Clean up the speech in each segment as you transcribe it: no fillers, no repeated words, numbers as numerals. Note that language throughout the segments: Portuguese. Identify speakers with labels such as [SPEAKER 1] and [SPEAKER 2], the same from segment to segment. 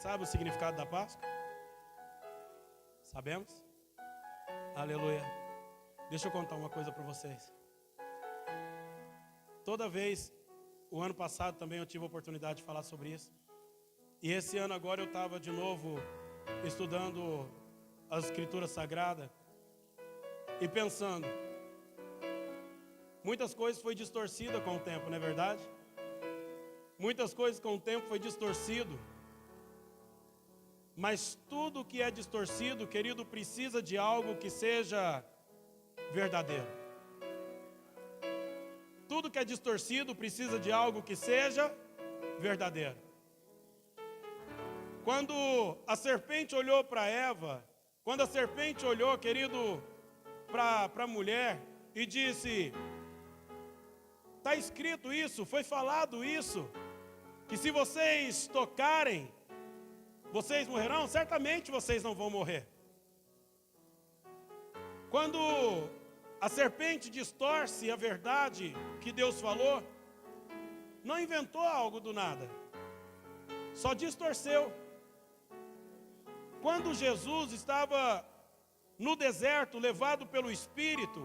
[SPEAKER 1] sabe o significado da Páscoa? Sabemos? Aleluia. Deixa eu contar uma coisa para vocês. Toda vez, o ano passado também eu tive a oportunidade de falar sobre isso. E esse ano agora eu estava de novo estudando as Escrituras Sagradas e pensando, muitas coisas foi distorcida com o tempo, não é verdade? Muitas coisas com o tempo foi distorcido. Mas tudo que é distorcido, querido, precisa de algo que seja verdadeiro. Tudo que é distorcido precisa de algo que seja verdadeiro. Quando a serpente olhou para Eva, quando a serpente olhou, querido, para a mulher e disse, está escrito isso, foi falado isso, que se vocês tocarem, vocês morrerão? Certamente vocês não vão morrer. Quando a serpente distorce a verdade que Deus falou, não inventou algo do nada, só distorceu. Quando Jesus estava no deserto, levado pelo Espírito,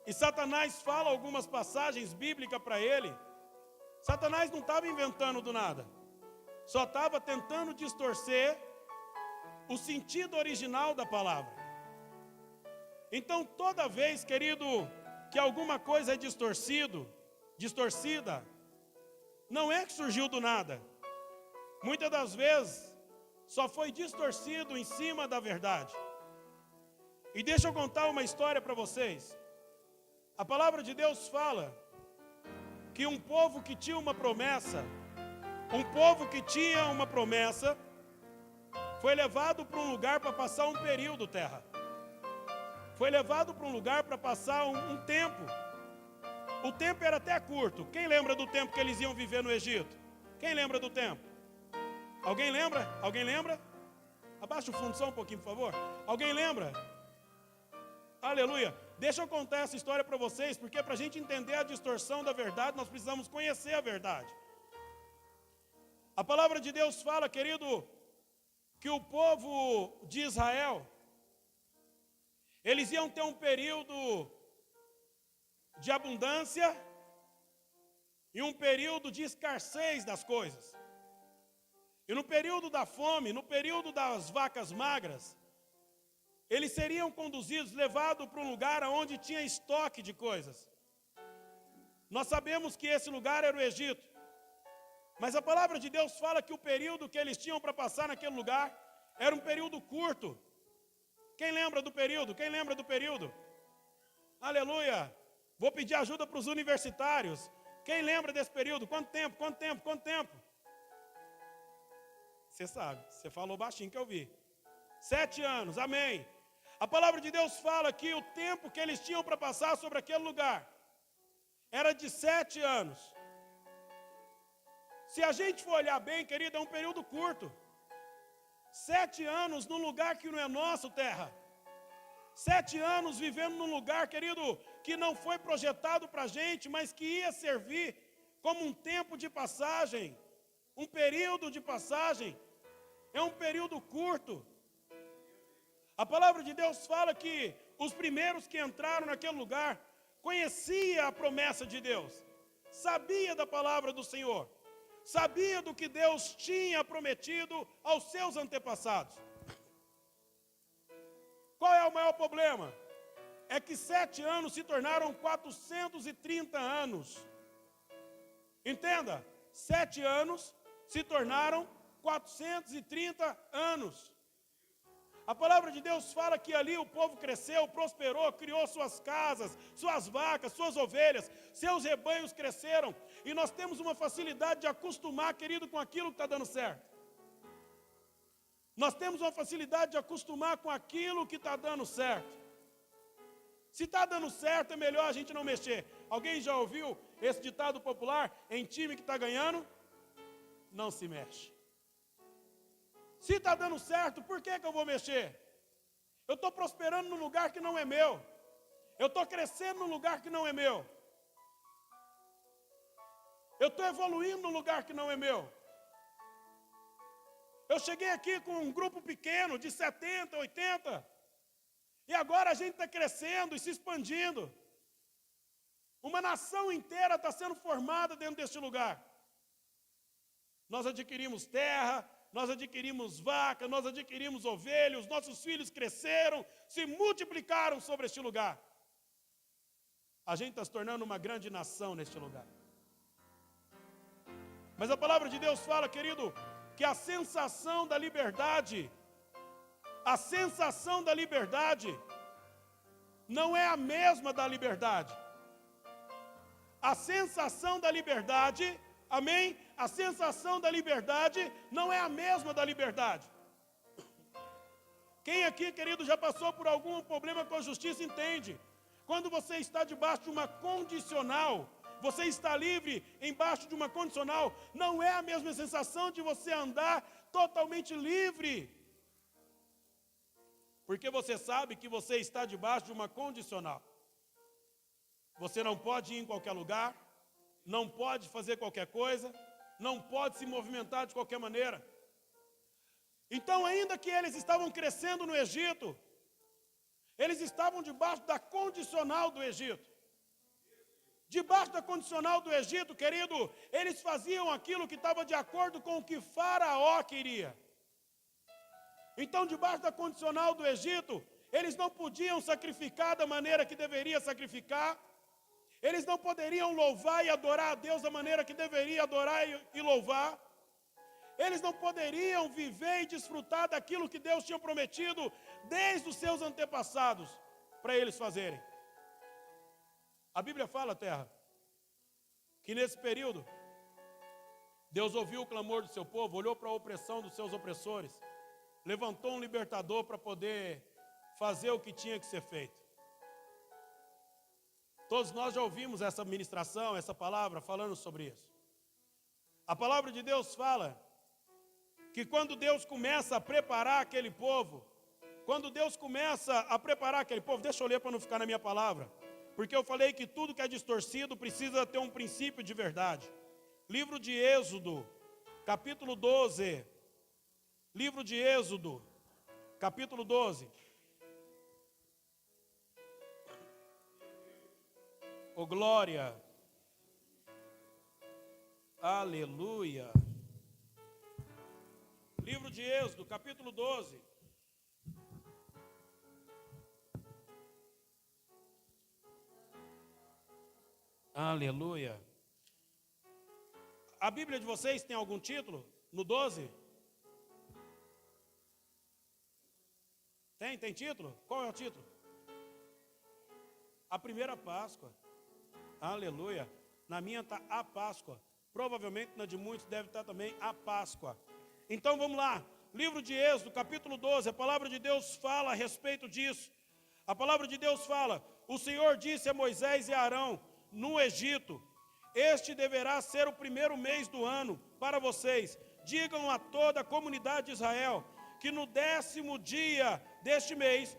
[SPEAKER 1] e Satanás fala algumas passagens bíblicas para ele, Satanás não estava inventando do nada, só estava tentando distorcer o sentido original da palavra. Então, toda vez, querido, que alguma coisa é distorcida, não é que surgiu do nada. Muitas das vezes, só foi distorcido em cima da verdade. E deixa eu contar uma história para vocês. A palavra de Deus fala que um povo que tinha uma promessa, foi levado para um lugar para passar um período, terra. Foi levado para um lugar para passar um tempo. O tempo era até curto. Quem lembra do tempo que eles iam viver no Egito? Quem lembra do tempo? Alguém lembra? Alguém lembra? Abaixa o fundo só um pouquinho, por favor. Alguém lembra? Aleluia. Deixa eu contar essa história para vocês, porque para a gente entender a distorção da verdade, nós precisamos conhecer a verdade. A palavra de Deus fala, querido, que o povo de Israel, eles iam ter um período de abundância e um período de escassez das coisas. E no período da fome, no período das vacas magras, eles seriam conduzidos, levados para um lugar onde tinha estoque de coisas. Nós sabemos que esse lugar era o Egito. Mas a palavra de Deus fala que o período que eles tinham para passar naquele lugar era um período curto. Quem lembra do período? Quem lembra do período? Aleluia! Vou pedir ajuda para os universitários. Quem lembra desse período? Quanto tempo? Quanto tempo? Quanto tempo? Você sabe, você falou baixinho que eu vi. 7 anos, amém. A palavra de Deus fala que o tempo que eles tinham para passar sobre aquele lugar era de 7 anos. Se a gente for olhar bem, querido, é um período curto. 7 anos num lugar que não é nosso, terra. 7 anos vivendo num lugar, querido, que não foi projetado para a gente, mas que ia servir como um tempo de passagem, um período de passagem. É um período curto. A palavra de Deus fala que os primeiros que entraram naquele lugar conhecia a promessa de Deus, sabia da palavra do Senhor, sabia do que Deus tinha prometido aos seus antepassados. Qual é o maior problema? É que 7 anos se tornaram 430 anos. Entenda, 7 anos se tornaram 430 anos. A palavra de Deus fala que ali o povo cresceu, prosperou, criou suas casas, suas vacas, suas ovelhas, seus rebanhos cresceram. E nós temos uma facilidade de acostumar, querido, com aquilo que está dando certo. Nós temos uma facilidade de acostumar com aquilo que está dando certo. Se está dando certo, é melhor a gente não mexer. Alguém já ouviu esse ditado popular? Em time que está ganhando, não se mexe. Se está dando certo, por que eu vou mexer? Eu estou prosperando num lugar que não é meu. Eu estou crescendo num lugar que não é meu. Eu estou evoluindo num lugar que não é meu. Eu cheguei aqui com um grupo pequeno de 70, 80. E agora a gente está crescendo e se expandindo. Uma nação inteira está sendo formada dentro deste lugar. Nós adquirimos terra, nós adquirimos vaca, nós adquirimos ovelhas, nossos filhos cresceram, se multiplicaram sobre este lugar. A gente está se tornando uma grande nação neste lugar. Mas a palavra de Deus fala, querido, que a sensação da liberdade não é a mesma da liberdade. A sensação da liberdade, amém? A sensação da liberdade não é a mesma da liberdade. Quem aqui, querido, já passou por algum problema com a justiça entende. Quando você está debaixo de uma condicional, você está livre embaixo de uma condicional, não é a mesma sensação de você andar totalmente livre. Porque você sabe que você está debaixo de uma condicional. Você não pode ir em qualquer lugar, não pode fazer qualquer coisa, não pode se movimentar de qualquer maneira. Então, ainda que eles estavam crescendo no Egito, eles estavam debaixo da condicional do Egito. Debaixo da condicional do Egito, querido, eles faziam aquilo que estava de acordo com o que Faraó queria. Então, debaixo da condicional do Egito, eles não podiam sacrificar da maneira que deveria sacrificar. Eles não poderiam louvar e adorar a Deus da maneira que deveria adorar e louvar. Eles não poderiam viver e desfrutar daquilo que Deus tinha prometido desde os seus antepassados para eles fazerem. A Bíblia fala, terra, que nesse período, Deus ouviu o clamor do seu povo, olhou para a opressão dos seus opressores, levantou um libertador para poder fazer o que tinha que ser feito. Todos nós já ouvimos essa ministração, essa palavra falando sobre isso. A palavra de Deus fala que quando Deus começa a preparar aquele povo, deixa eu ler para não ficar na minha palavra, porque eu falei que tudo que é distorcido precisa ter um princípio de verdade. Livro de Êxodo, capítulo 12. Livro de Êxodo, capítulo 12. Oh, glória! Aleluia! Livro de Êxodo, capítulo 12. Aleluia! A Bíblia de vocês tem algum título? No 12? Tem título? Qual é o título? A primeira Páscoa. Aleluia. Na minha está a Páscoa. Provavelmente na de muitos deve estar também a Páscoa. Então vamos lá. Livro de Êxodo, capítulo 12. A palavra de Deus fala a respeito disso. A palavra de Deus fala: o Senhor disse a Moisés e a Arão no Egito: este deverá ser o primeiro mês do ano para vocês. Digam a toda a comunidade de Israel que no 10º dia deste mês,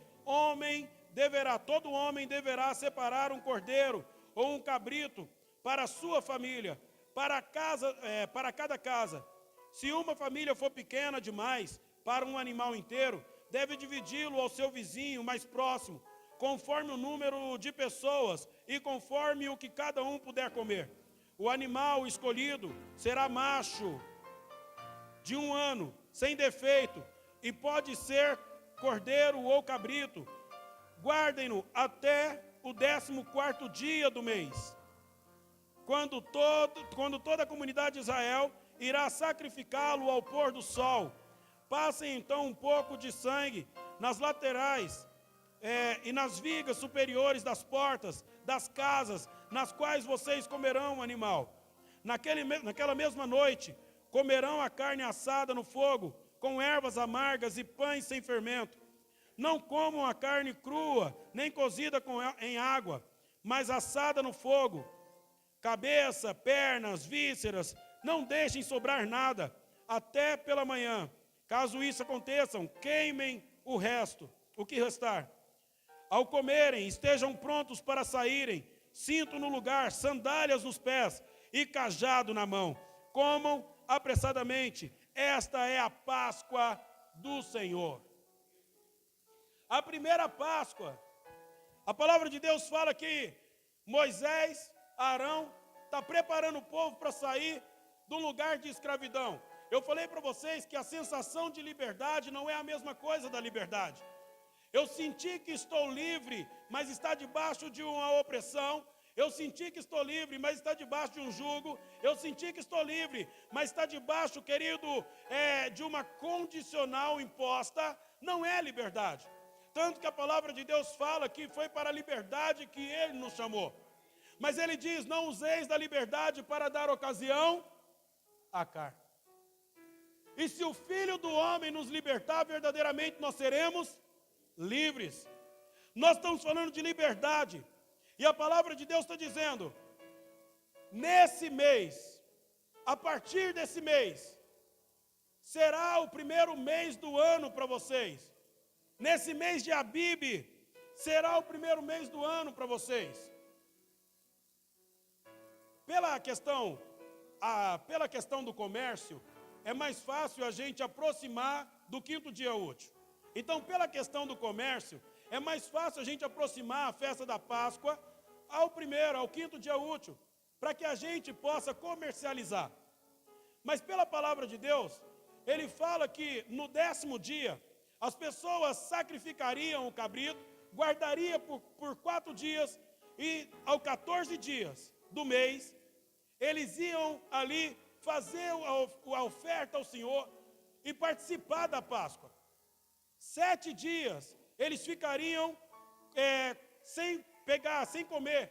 [SPEAKER 1] todo homem deverá separar um cordeiro ou um cabrito para a sua família, para cada casa. Se uma família for pequena demais para um animal inteiro, deve dividi-lo ao seu vizinho mais próximo, conforme o número de pessoas e conforme o que cada um puder comer. O animal escolhido será macho de 1 ano, sem defeito, e pode ser cordeiro ou cabrito. Guardem-no até o 14º dia do mês, quando toda a comunidade de Israel irá sacrificá-lo ao pôr do sol. Passem então um pouco de sangue nas laterais e nas vigas superiores das portas das casas nas quais vocês comerão o animal. Naquela mesma noite, comerão a carne assada no fogo, com ervas amargas e pães sem fermento. Não comam a carne crua, nem cozida em água, mas assada no fogo. Cabeça, pernas, vísceras, não deixem sobrar nada, até pela manhã. Caso isso aconteça, queimem o que restar. Ao comerem, estejam prontos para saírem, cinto no lugar, sandálias nos pés e cajado na mão. Comam apressadamente, esta é a Páscoa do Senhor. A primeira Páscoa, a palavra de Deus fala que Moisés, Arão, está preparando o povo para sair do lugar de escravidão. Eu falei para vocês que a sensação de liberdade não é a mesma coisa da liberdade. Eu senti que estou livre, mas está debaixo de uma opressão. Eu senti que estou livre, mas está debaixo de um jugo. Eu senti que estou livre, mas está debaixo, querido, de uma condicional imposta. Não é liberdade. Tanto que a palavra de Deus fala que foi para a liberdade que Ele nos chamou. Mas Ele diz, não useis da liberdade para dar ocasião à carne. E se o Filho do Homem nos libertar, verdadeiramente nós seremos livres. Nós estamos falando de liberdade. E a palavra de Deus está dizendo, nesse mês, a partir desse mês, será o primeiro mês do ano para vocês. Nesse mês de Abib, será o primeiro mês do ano para vocês. Pela questão do comércio, é mais fácil a gente aproximar do quinto dia útil. Então, pela questão do comércio, é mais fácil a gente aproximar a festa da Páscoa ao quinto dia útil, para que a gente possa comercializar. Mas pela palavra de Deus, ele fala que no 10º dia, as pessoas sacrificariam o cabrito, guardariam por 4 dias, e ao 14 dias do mês, eles iam ali fazer a oferta ao Senhor e participar da Páscoa. 7 dias, eles ficariam sem comer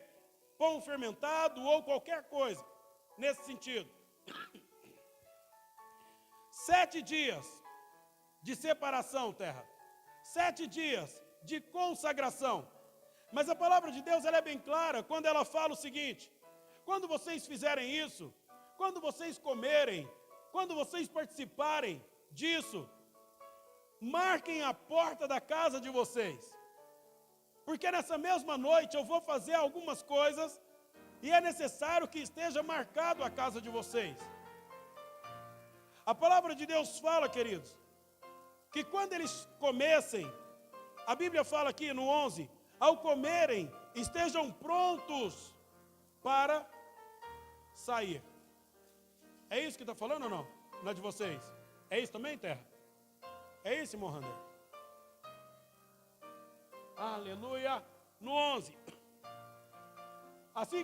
[SPEAKER 1] pão fermentado ou qualquer coisa nesse sentido. 7 dias de separação, terra. 7 dias de consagração. Mas a palavra de Deus ela é bem clara quando ela fala o seguinte: quando vocês fizerem isso, quando vocês comerem, quando vocês participarem disso, marquem a porta da casa de vocês. Porque nessa mesma noite eu vou fazer algumas coisas e é necessário que esteja marcado a casa de vocês. A palavra de Deus fala, queridos, que quando eles comessem, a Bíblia fala aqui no 11, ao comerem, estejam prontos para sair. É isso que está falando ou não? Não é de vocês? É isso também, terra? É isso, Mohander? Aleluia. No 11. Assim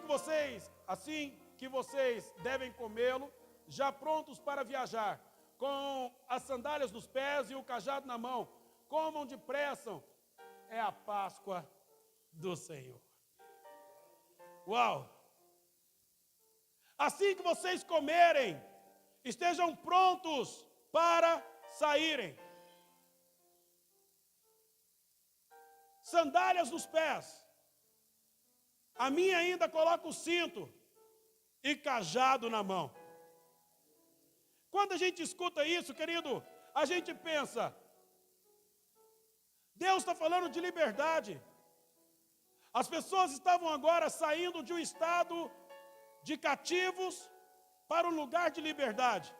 [SPEAKER 1] que vocês devem comê-lo, já prontos para viajar, com as sandálias nos pés e o cajado na mão, comam depressa, é a Páscoa do Senhor. Uau! Assim que vocês comerem, estejam prontos para saírem. Sandálias nos pés. A minha ainda coloca o cinto e cajado na mão. Quando a gente escuta isso, querido, a gente pensa, Deus está falando de liberdade. As pessoas estavam agora saindo de um estado de cativos para um lugar de liberdade.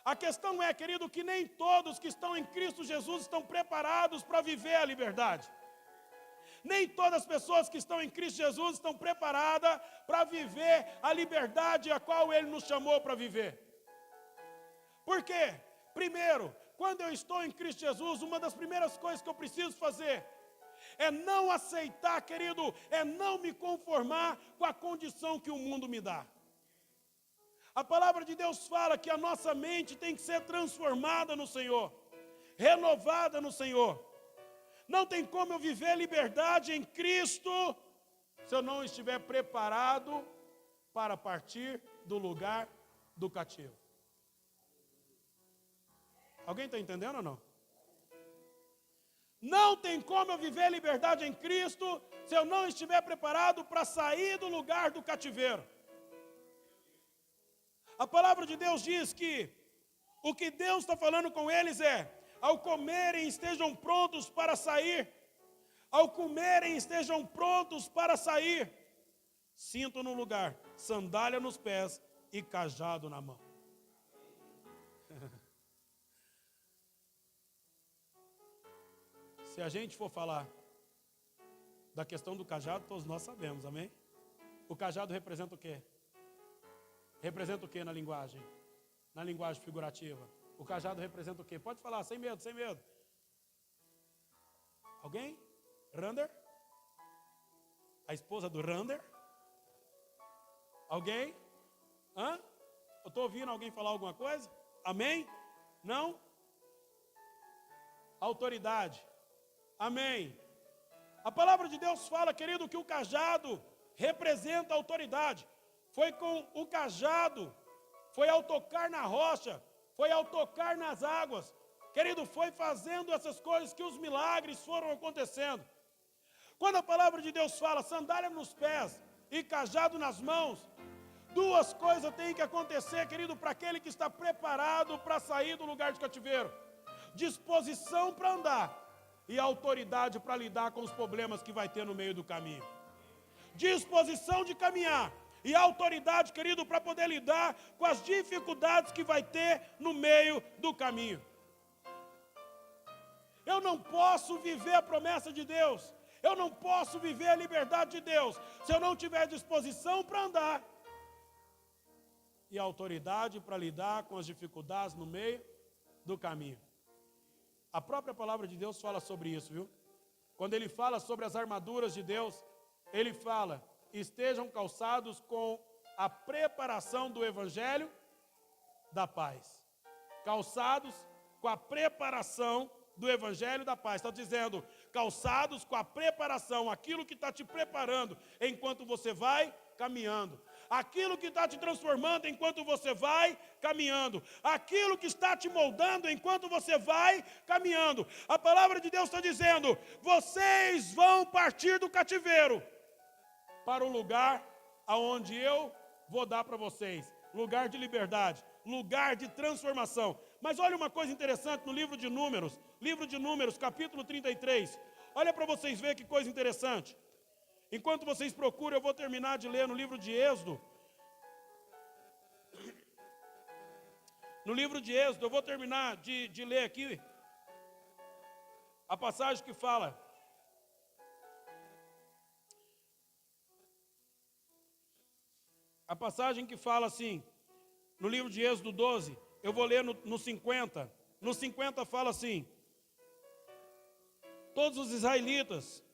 [SPEAKER 1] A questão é, querido, que nem todos que estão em Cristo Jesus estão preparados para viver a liberdade. Nem todas as pessoas que estão em Cristo Jesus estão preparadas para viver a liberdade a qual Ele nos chamou para viver. Por quê? Primeiro, quando eu estou em Cristo Jesus, uma das primeiras coisas que eu preciso fazer é não aceitar, querido, é não me conformar com a condição que o mundo me dá. A palavra de Deus fala que a nossa mente tem que ser transformada no Senhor, renovada no Senhor. Não tem como eu viver liberdade em Cristo se eu não estiver preparado para partir do lugar do cativo. Alguém está entendendo ou não? Não tem como eu viver liberdade em Cristo se eu não estiver preparado para sair do lugar do cativeiro. A palavra de Deus diz que o que Deus está falando com eles é: ao comerem estejam prontos para sair. Ao comerem estejam prontos para sair. Cinto no lugar, sandália nos pés e cajado na mão. Se a gente for falar da questão do cajado, todos nós sabemos, amém? O cajado representa o quê? Representa o quê na linguagem? Na linguagem figurativa. O cajado representa o quê? Pode falar, sem medo, sem medo. Alguém? Rander? A esposa do Rander? Alguém? Hã? Eu estou ouvindo alguém falar alguma coisa? Amém? Não? Autoridade. Amém. A palavra de Deus fala, querido, que o cajado representa a autoridade. Foi com o cajado, foi ao tocar na rocha, foi ao tocar nas águas. Querido, foi fazendo essas coisas que os milagres foram acontecendo. Quando a palavra de Deus fala, sandália nos pés e cajado nas mãos, duas coisas têm que acontecer, querido, para aquele que está preparado para sair do lugar de cativeiro. Disposição para andar e autoridade para lidar com os problemas que vai ter no meio do caminho. Disposição de caminhar e autoridade, querido, para poder lidar com as dificuldades que vai ter no meio do caminho. Eu não posso viver a promessa de Deus, eu não posso viver a liberdade de Deus, se eu não tiver disposição para andar e autoridade para lidar com as dificuldades no meio do caminho. A própria palavra de Deus fala sobre isso, viu? Quando ele fala sobre as armaduras de Deus, ele fala, estejam calçados com a preparação do evangelho da paz. Calçados com a preparação do evangelho da paz. Está dizendo, calçados com a preparação, aquilo que está te preparando enquanto você vai caminhando. Aquilo que está te transformando enquanto você vai caminhando. Aquilo que está te moldando enquanto você vai caminhando. A palavra de Deus está dizendo, vocês vão partir do cativeiro para o lugar aonde eu vou dar para vocês. Lugar de liberdade, lugar de transformação. Mas olha uma coisa interessante no livro de Números, capítulo 33. Olha para vocês verem que coisa interessante. Enquanto vocês procuram, eu vou terminar de ler no livro de Êxodo. No livro de Êxodo, eu vou terminar de ler aqui a passagem que fala. A passagem que fala assim, no livro de Êxodo 12, eu vou ler no 50. No 50 fala assim, todos os israelitas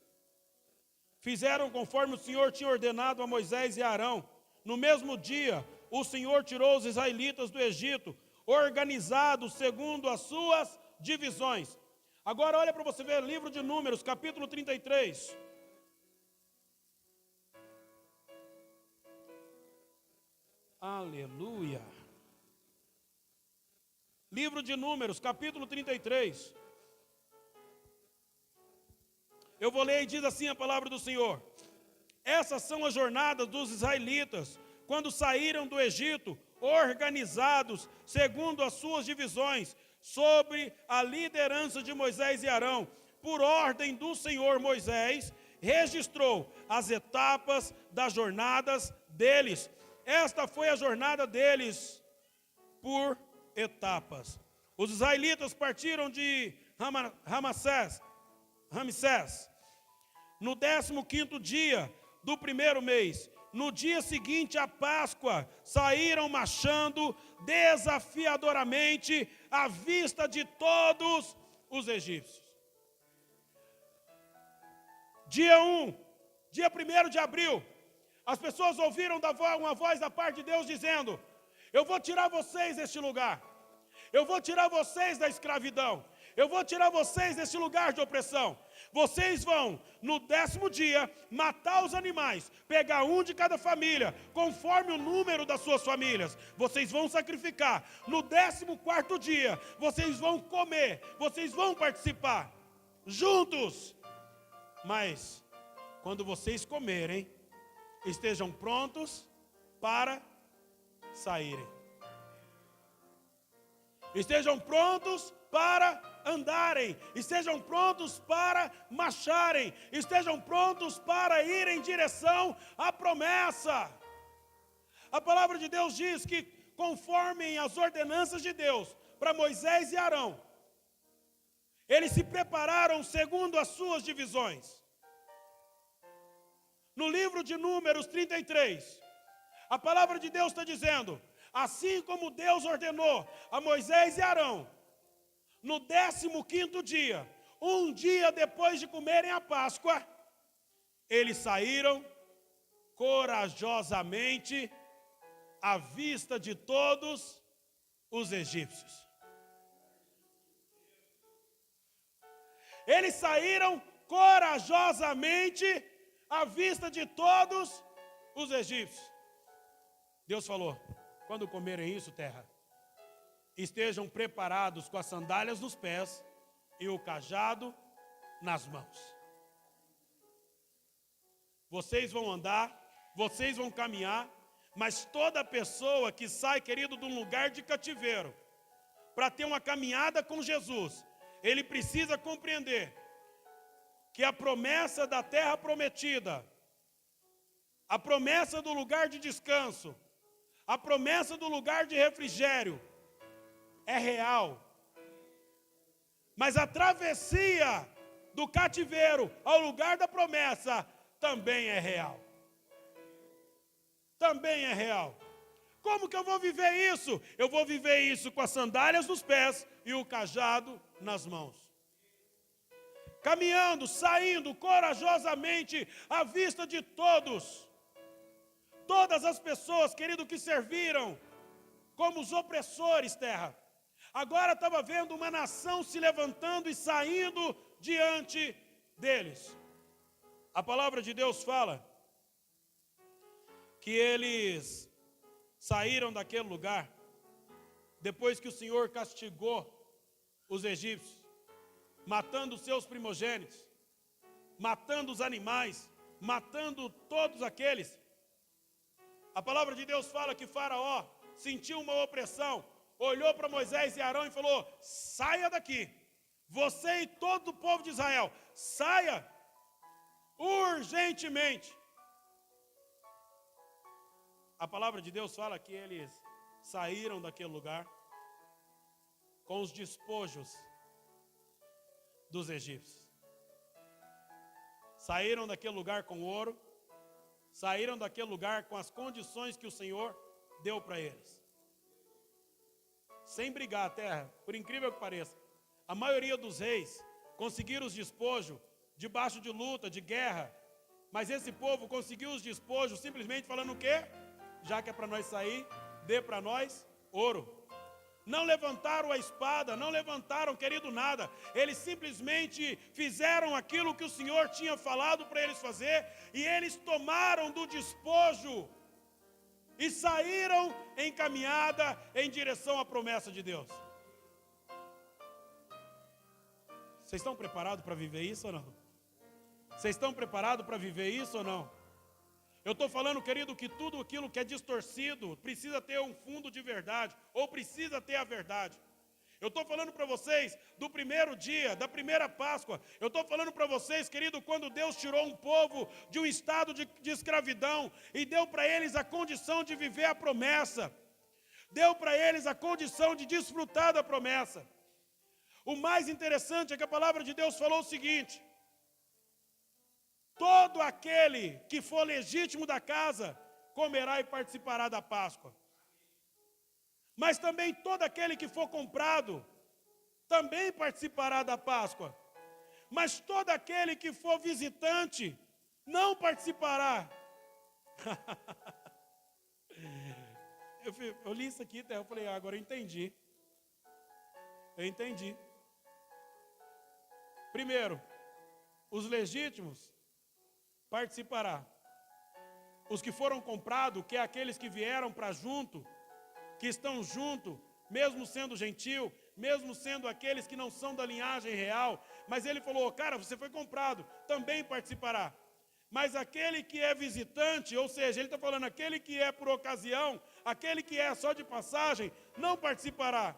[SPEAKER 1] fizeram conforme o Senhor tinha ordenado a Moisés e a Arão. No mesmo dia, o Senhor tirou os israelitas do Egito, organizados segundo as suas divisões. Agora olha para você ver, livro de Números, capítulo 33. Aleluia. Livro de Números, capítulo 33. Eu vou ler e diz assim a palavra do Senhor. Essas são as jornadas dos israelitas, quando saíram do Egito, organizados segundo as suas divisões, sob a liderança de Moisés e Arão. Por ordem do Senhor, Moisés registrou as etapas das jornadas deles. Esta foi a jornada deles por etapas. Os israelitas partiram de Ramsés, no 15º dia do primeiro mês. No dia seguinte à Páscoa, saíram marchando desafiadoramente à vista de todos os egípcios. Dia 1 de abril, as pessoas ouviram uma voz da parte de Deus dizendo, eu vou tirar vocês deste lugar, eu vou tirar vocês da escravidão, eu vou tirar vocês desse lugar de opressão. Vocês vão, no 10º dia, matar os animais, pegar um de cada família, conforme o número das suas famílias. Vocês vão sacrificar. No 14º dia, vocês vão comer, vocês vão participar, juntos. Mas, quando vocês comerem, estejam prontos para saírem. Estejam prontos para andarem, estejam prontos para marcharem, estejam prontos para ir em direção à promessa. A palavra de Deus diz que, conforme as ordenanças de Deus para Moisés e Arão, Eles se prepararam segundo as suas divisões. No livro de Números 33, a palavra de Deus está dizendo: assim como Deus ordenou a Moisés e Arão, no 15º dia, um dia depois de comerem a Páscoa, eles saíram corajosamente à vista de todos os egípcios. Eles saíram corajosamente à vista de todos os egípcios. Deus falou: quando comerem isso, terra, estejam preparados com as sandálias nos pés e o cajado nas mãos. Vocês vão andar, vocês vão caminhar, mas toda pessoa que sai, querido, de um lugar de cativeiro, para ter uma caminhada com Jesus, ele precisa compreender que a promessa da terra prometida, a promessa do lugar de descanso, a promessa do lugar de refrigério é real. Mas a travessia do cativeiro ao lugar da promessa também é real. Também é real. Como que eu vou viver isso? Eu vou viver isso com as sandálias nos pés e o cajado nas mãos. Caminhando, saindo corajosamente à vista de todos. Todas as pessoas, querido, que serviram como os opressores, terra. Agora estava vendo uma nação se levantando e saindo diante deles. A palavra de Deus fala que eles saíram daquele lugar depois que o Senhor castigou os egípcios, matando os seus primogênitos, matando os animais, matando todos aqueles. A palavra de Deus fala que Faraó sentiu uma opressão, olhou para Moisés e Arão e falou: saia daqui, você e todo o povo de Israel, saia urgentemente. A palavra de Deus fala que eles saíram daquele lugar com os despojos dos egípcios. Saíram daquele lugar com ouro, saíram daquele lugar com as condições que o Senhor deu para eles. Sem brigar, terra, por incrível que pareça. A maioria dos reis conseguiram os despojos debaixo de luta, de guerra. Mas esse povo conseguiu os despojos simplesmente falando o quê? Já que é para nós sair, dê para nós ouro. Não levantaram a espada, não levantaram, querido, nada. Eles simplesmente fizeram aquilo que o Senhor tinha falado para eles fazer. E eles tomaram do despojo e saíram em caminhada em direção à promessa de Deus. Vocês estão preparados para viver isso ou não? Vocês estão preparados para viver isso ou não? Eu estou falando, querido, que tudo aquilo que é distorcido precisa ter um fundo de verdade, ou precisa ter a verdade. Eu estou falando para vocês do primeiro dia, da primeira Páscoa. Eu estou falando para vocês, querido, quando Deus tirou um povo de um estado de escravidão e deu para eles a condição de viver a promessa. Deu para eles a condição de desfrutar da promessa. O mais interessante é que a palavra de Deus falou o seguinte: todo aquele que for legítimo da casa comerá e participará da Páscoa. Mas também todo aquele que for comprado também participará da Páscoa. Mas todo aquele que for visitante não participará. Eu li isso aqui, eu falei: agora eu entendi. Eu entendi. Primeiro, os legítimos participará. Os que foram comprados, que é aqueles que vieram para junto, que estão junto, mesmo sendo gentil, mesmo sendo aqueles que não são da linhagem real, mas ele falou: cara, você foi comprado, também participará. Mas aquele que é visitante, ou seja, ele está falando aquele que é por ocasião, aquele que é só de passagem, não participará.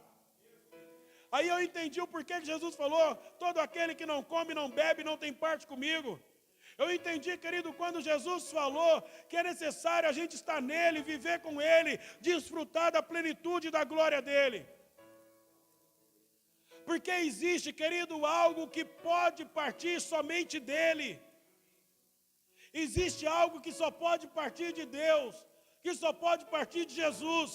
[SPEAKER 1] Aí eu entendi o porquê que Jesus falou: todo aquele que não come, não bebe, não tem parte comigo. Eu entendi, querido, quando Jesus falou que é necessário a gente estar nele, viver com ele, desfrutar da plenitude da glória dele. Porque existe, querido, algo que pode partir somente dele. Existe algo que só pode partir de Deus, que só pode partir de Jesus.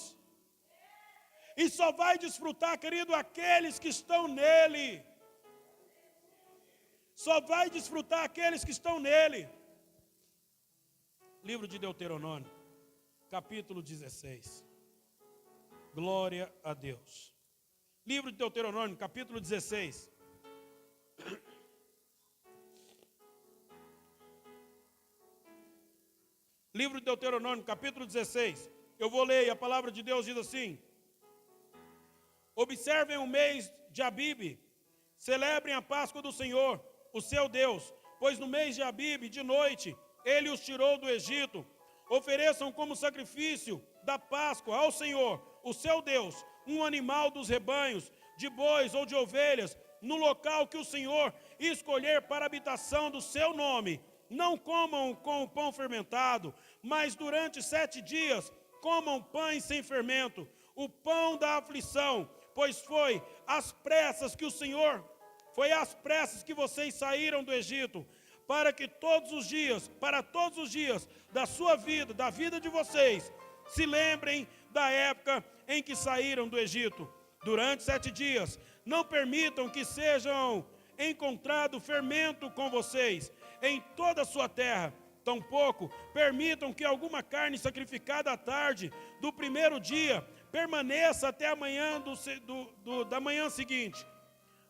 [SPEAKER 1] E só vai desfrutar, querido, aqueles que estão nele. Só vai desfrutar aqueles que estão nele. Livro de Deuteronômio, capítulo 16. Glória a Deus. Livro de Deuteronômio, capítulo 16. Livro de Deuteronômio, capítulo 16. Eu vou ler, e a palavra de Deus diz assim: observem o mês de Abibe, celebrem a Páscoa do Senhor, o seu Deus, pois no mês de Abibe, de noite, ele os tirou do Egito. Ofereçam como sacrifício da Páscoa ao Senhor, o seu Deus, um animal dos rebanhos, de bois ou de ovelhas, no local que o Senhor escolher para a habitação do seu nome. Não comam com o pão fermentado, mas durante 7 dias comam pães sem fermento, o pão da aflição, pois foi às pressas que vocês saíram do Egito, para todos os dias da sua vida, da vida de vocês, se lembrem da época em que saíram do Egito. Durante 7 dias, não permitam que sejam encontrado fermento com vocês em toda a sua terra. Tampouco permitam que alguma carne sacrificada à tarde do primeiro dia permaneça até a manhã da manhã seguinte.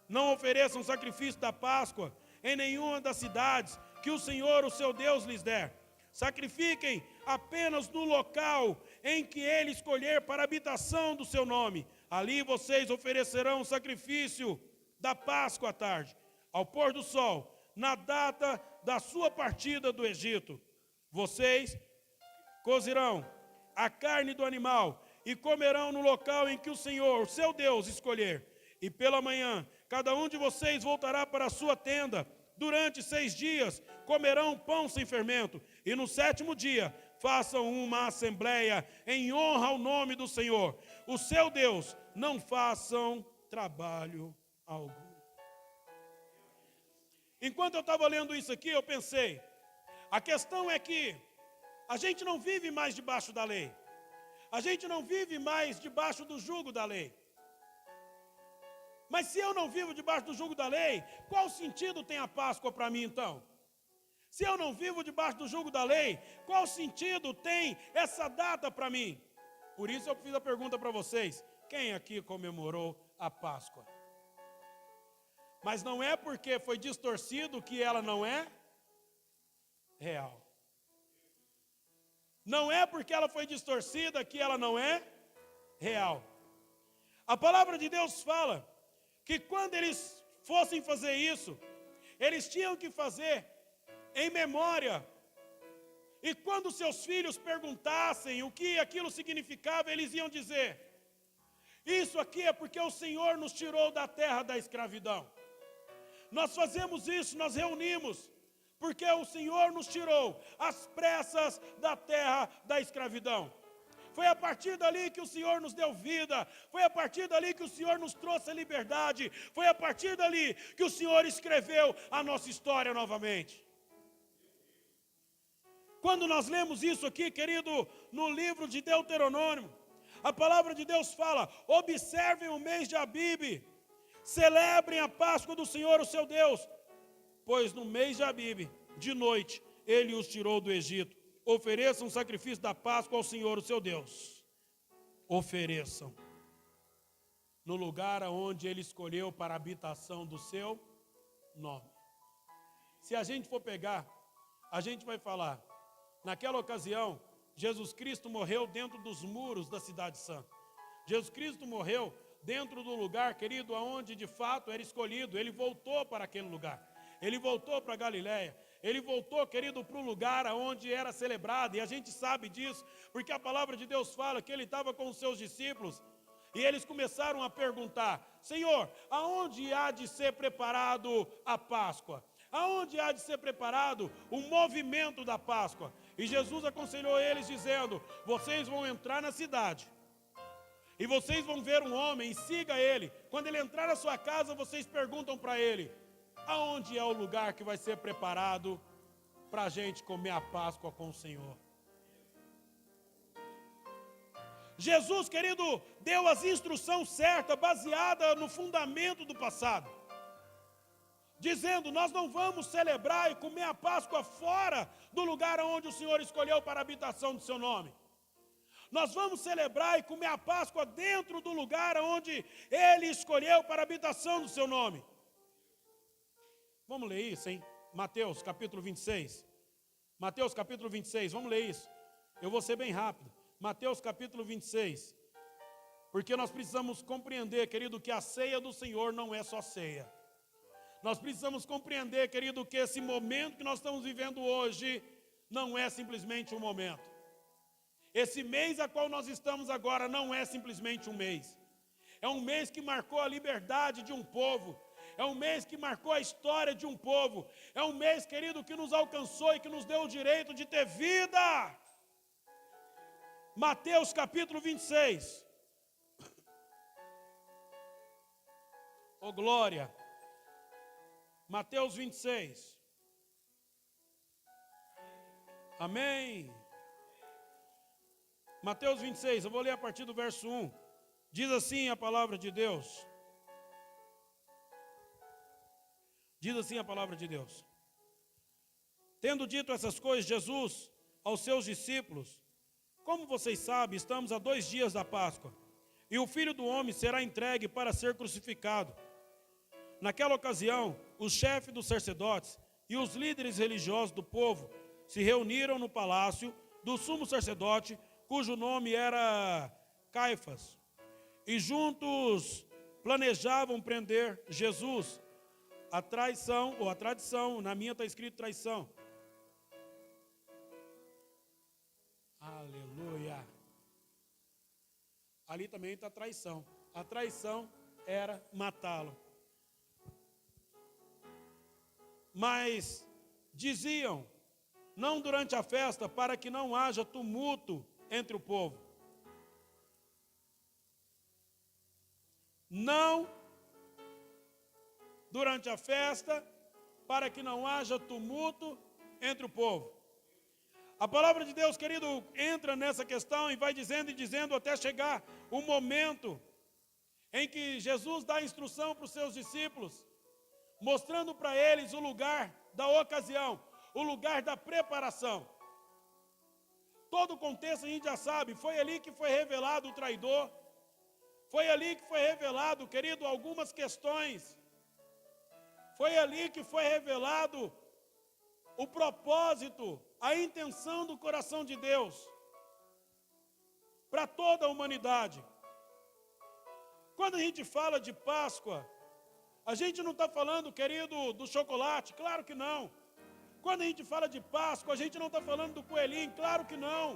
[SPEAKER 1] Não ofereçam sacrifício da Páscoa em nenhuma das cidades que o Senhor, o seu Deus, lhes der. Sacrifiquem apenas no local em que ele escolher para a habitação do seu nome. Ali vocês oferecerão o sacrifício da Páscoa à tarde, ao pôr do sol, na data da sua partida do Egito. Vocês cozirão a carne do animal e comerão no local em que o Senhor, o seu Deus, escolher. E pela manhã, cada um de vocês voltará para a sua tenda. Durante 6 dias comerão pão sem fermento. E no 7º dia façam uma assembleia em honra ao nome do Senhor, o seu Deus. Não façam trabalho algum. Enquanto eu estava lendo isso aqui, eu pensei, a questão é que a gente não vive mais debaixo da lei. A gente não vive mais debaixo do jugo da lei. Mas se eu não vivo debaixo do jugo da lei, qual sentido tem a Páscoa para mim então? Se eu não vivo debaixo do jugo da lei, qual sentido tem essa data para mim? Por isso eu fiz a pergunta para vocês: quem aqui comemorou a Páscoa? Mas não é porque foi distorcido que ela não é real. Não é porque ela foi distorcida que ela não é real. A palavra de Deus fala que quando eles fossem fazer isso, eles tinham que fazer em memória. E quando seus filhos perguntassem o que aquilo significava, eles iam dizer: isso aqui é porque o Senhor nos tirou da terra da escravidão. Nós fazemos isso, nós reunimos, porque o Senhor nos tirou às pressas da terra da escravidão. Foi a partir dali que o Senhor nos deu vida. Foi a partir dali que o Senhor nos trouxe a liberdade. Foi a partir dali que o Senhor escreveu a nossa história novamente. Quando nós lemos isso aqui, querido, no livro de Deuteronômio, a palavra de Deus fala: observem o mês de Abibe, celebrem a Páscoa do Senhor, o seu Deus, pois no mês de Abibe, de noite, ele os tirou do Egito. Ofereçam o sacrifício da Páscoa ao Senhor, o seu Deus. Ofereçam no lugar onde ele escolheu para a habitação do seu nome. Se a gente for pegar, a gente vai falar, naquela ocasião, Jesus Cristo morreu dentro dos muros da cidade santa. Jesus Cristo morreu dentro do lugar, querido, aonde de fato era escolhido. Ele voltou para aquele lugar. Ele voltou para Galiléia. Ele voltou, querido, para o lugar onde era celebrado. E a gente sabe disso, porque a palavra de Deus fala que ele estava com os seus discípulos. E eles começaram a perguntar: Senhor, aonde há de ser preparado a Páscoa? Aonde há de ser preparado o movimento da Páscoa? E Jesus aconselhou eles dizendo: vocês vão entrar na cidade. E vocês vão ver um homem e siga ele. Quando ele entrar na sua casa, vocês perguntam para ele: aonde é o lugar que vai ser preparado para a gente comer a Páscoa com o Senhor? Jesus, querido, deu as instruções certas, baseada no fundamento do passado. Dizendo, nós não vamos celebrar e comer a Páscoa fora do lugar onde o Senhor escolheu para a habitação do seu nome. Nós vamos celebrar e comer a Páscoa dentro do lugar onde Ele escolheu para a habitação do seu nome. Vamos ler isso, hein? Mateus capítulo 26. Mateus capítulo 26, vamos ler isso. Eu vou ser bem rápido. Mateus capítulo 26. Porque nós precisamos compreender, querido, que a ceia do Senhor não é só ceia. Nós precisamos compreender, querido, que esse momento que nós estamos vivendo hoje não é simplesmente um momento. Esse mês a qual nós estamos agora não é simplesmente um mês. É um mês que marcou a liberdade de um povo. É um mês que marcou a história de um povo. É um mês, querido, que nos alcançou e que nos deu o direito de ter vida. Mateus capítulo 26. Oh glória. Mateus 26. Amém. Mateus 26, eu vou ler a partir do verso 1. Diz assim a palavra de Deus. Diz assim a palavra de Deus. Tendo dito essas coisas, Jesus aos seus discípulos: como vocês sabem, estamos a 2 dias da Páscoa, e o Filho do Homem será entregue para ser crucificado. Naquela ocasião, os chefes dos sacerdotes e os líderes religiosos do povo se reuniram no palácio do sumo sacerdote, cujo nome era Caifás, e juntos planejavam prender Jesus. A tradição, na minha está escrito traição. Aleluia. Ali também está traição. A traição era matá-lo. Mas diziam, não durante a festa, para que não haja tumulto entre o povo. Não durante a festa, para que não haja tumulto entre o povo. A palavra de Deus, querido, entra nessa questão e vai dizendo e dizendo até chegar o momento em que Jesus dá instrução para os seus discípulos, mostrando para eles o lugar da ocasião, o lugar da preparação. Todo o contexto a gente já sabe, foi ali que foi revelado o traidor, foi ali que foi revelado, querido, algumas questões, foi ali que foi revelado o propósito, a intenção do coração de Deus para toda a humanidade. Quando a gente fala de Páscoa, a gente não está falando, querido, do chocolate, claro que não. Quando a gente fala de Páscoa, a gente não está falando do coelhinho, claro que não.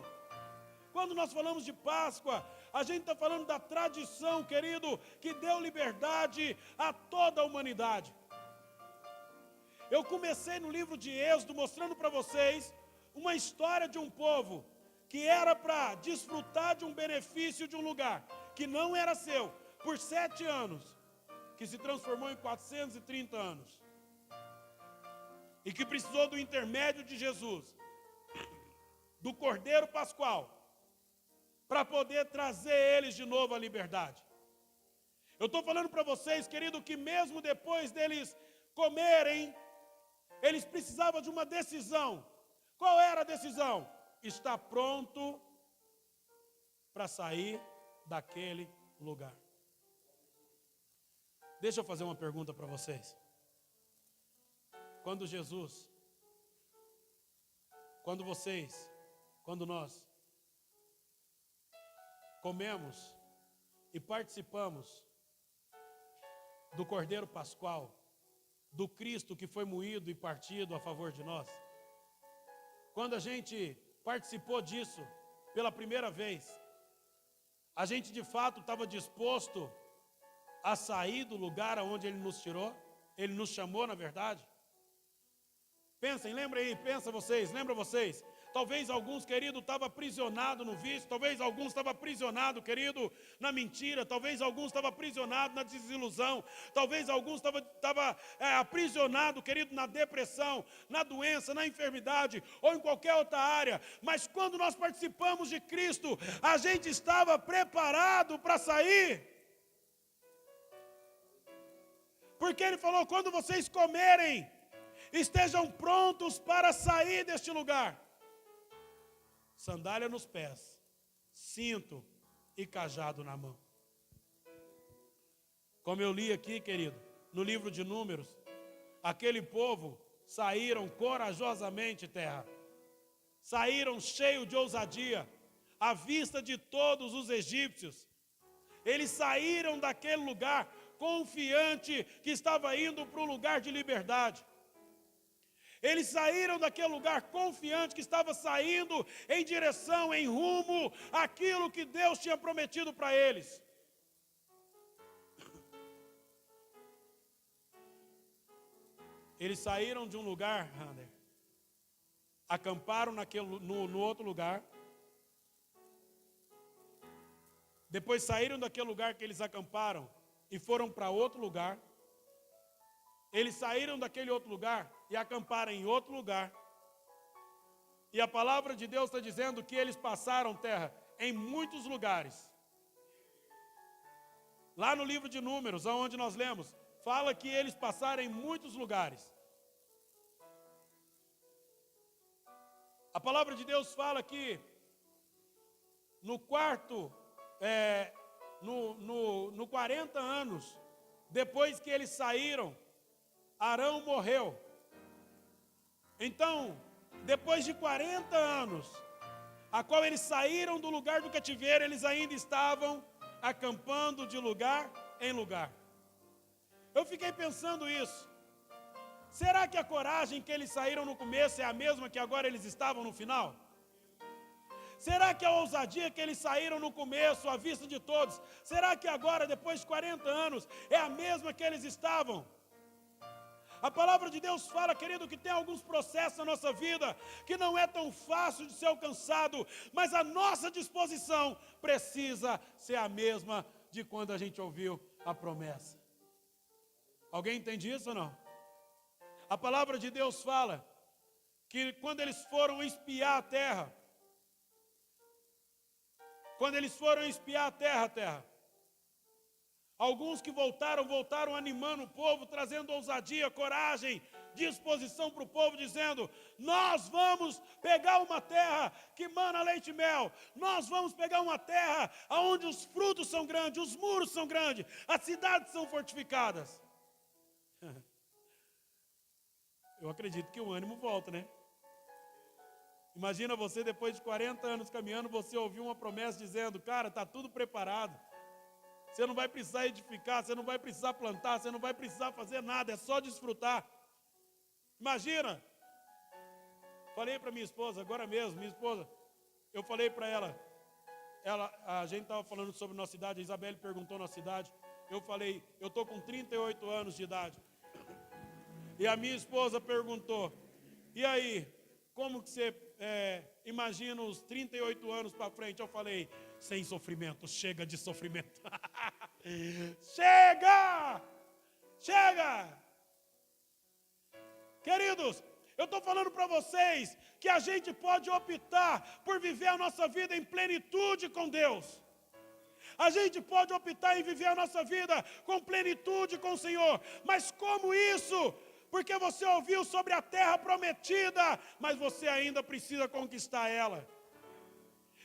[SPEAKER 1] Quando nós falamos de Páscoa, a gente está falando da tradição, querido, que deu liberdade a toda a humanidade. Eu comecei no livro de Êxodo mostrando para vocês uma história de um povo que era para desfrutar de um benefício de um lugar que não era seu por 7 anos, que se transformou em 430 anos. E que precisou do intermédio de Jesus, do Cordeiro Pascual, para poder trazer eles de novo à liberdade. Eu estou falando para vocês, querido, que mesmo depois deles comerem, eles precisavam de uma decisão. Qual era a decisão? Está pronto para sair daquele lugar. Deixa eu fazer uma pergunta para vocês. Quando nós comemos e participamos do Cordeiro Pascual, do Cristo que foi moído e partido a favor de nós, quando a gente participou disso pela primeira vez, a gente de fato estava disposto a sair do lugar aonde Ele nos tirou, Ele nos chamou na verdade? Pensem, lembra aí, lembra vocês, Talvez alguns, querido, estavam aprisionados no vício. Talvez alguns estavam aprisionados, querido, na mentira. Talvez alguns estavam aprisionados na desilusão. Talvez alguns estavam aprisionados, querido, na depressão, na doença, na enfermidade ou em qualquer outra área. Mas quando nós participamos de Cristo, a gente estava preparado para sair. Porque Ele falou, quando vocês comerem, estejam prontos para sair deste lugar. Sandália nos pés, cinto e cajado na mão. Como eu li aqui, querido, no livro de Números, aquele povo saíram corajosamente, terra. Saíram cheios de ousadia, à vista de todos os egípcios. Eles saíram daquele lugar confiante que estava indo para o lugar de liberdade. Eles saíram daquele lugar confiante que estava saindo em direção, em rumo àquilo que Deus tinha prometido para eles. Eles saíram de um lugar, acamparam no outro lugar. Depois saíram daquele lugar que eles acamparam e foram para outro lugar. Eles saíram daquele outro lugar e acamparam em outro lugar. E a palavra de Deus está dizendo que eles passaram, terra, em muitos lugares. Lá no livro de Números, onde nós lemos, fala que eles passaram em muitos lugares. A palavra de Deus fala que no 40 anos, depois que eles saíram, Arão morreu. Então, depois de 40 anos, a qual eles saíram do lugar do cativeiro, eles ainda estavam acampando de lugar em lugar. Eu fiquei pensando isso. Será que a coragem que eles saíram no começo é a mesma que agora eles estavam no final? Será que a ousadia que eles saíram no começo, à vista de todos, será que agora, depois de 40 anos, é a mesma que eles estavam? A palavra de Deus fala, querido, que tem alguns processos na nossa vida que não é tão fácil de ser alcançado, mas a nossa disposição precisa ser a mesma de quando a gente ouviu a promessa. Alguém entende isso ou não? A palavra de Deus fala que quando eles foram espiar a terra, alguns que voltaram animando o povo, trazendo ousadia, coragem, disposição para o povo, dizendo, nós vamos pegar uma terra que mana leite e mel, nós vamos pegar uma terra onde os frutos são grandes, os muros são grandes, as cidades são fortificadas. Eu acredito que o ânimo volta, né? Imagina você, depois de 40 anos caminhando, você ouviu uma promessa dizendo, cara, está tudo preparado. Você não vai precisar edificar, você não vai precisar plantar, você não vai precisar fazer nada, é só desfrutar. Imagina. Falei para minha esposa, agora mesmo, eu falei para ela, a gente estava falando sobre nossa idade, a Isabelle perguntou nossa idade, eu falei, eu estou com 38 anos de idade. E a minha esposa perguntou, e aí, como que você imagina os 38 anos para frente? Eu falei, sem sofrimento, chega de sofrimento. Chega! Queridos, eu estou falando para vocês que a gente pode optar por viver a nossa vida em plenitude com Deus. A gente pode optar em viver a nossa vida com plenitude com o Senhor. Mas como isso? Porque você ouviu sobre a terra prometida, mas você ainda precisa conquistar ela.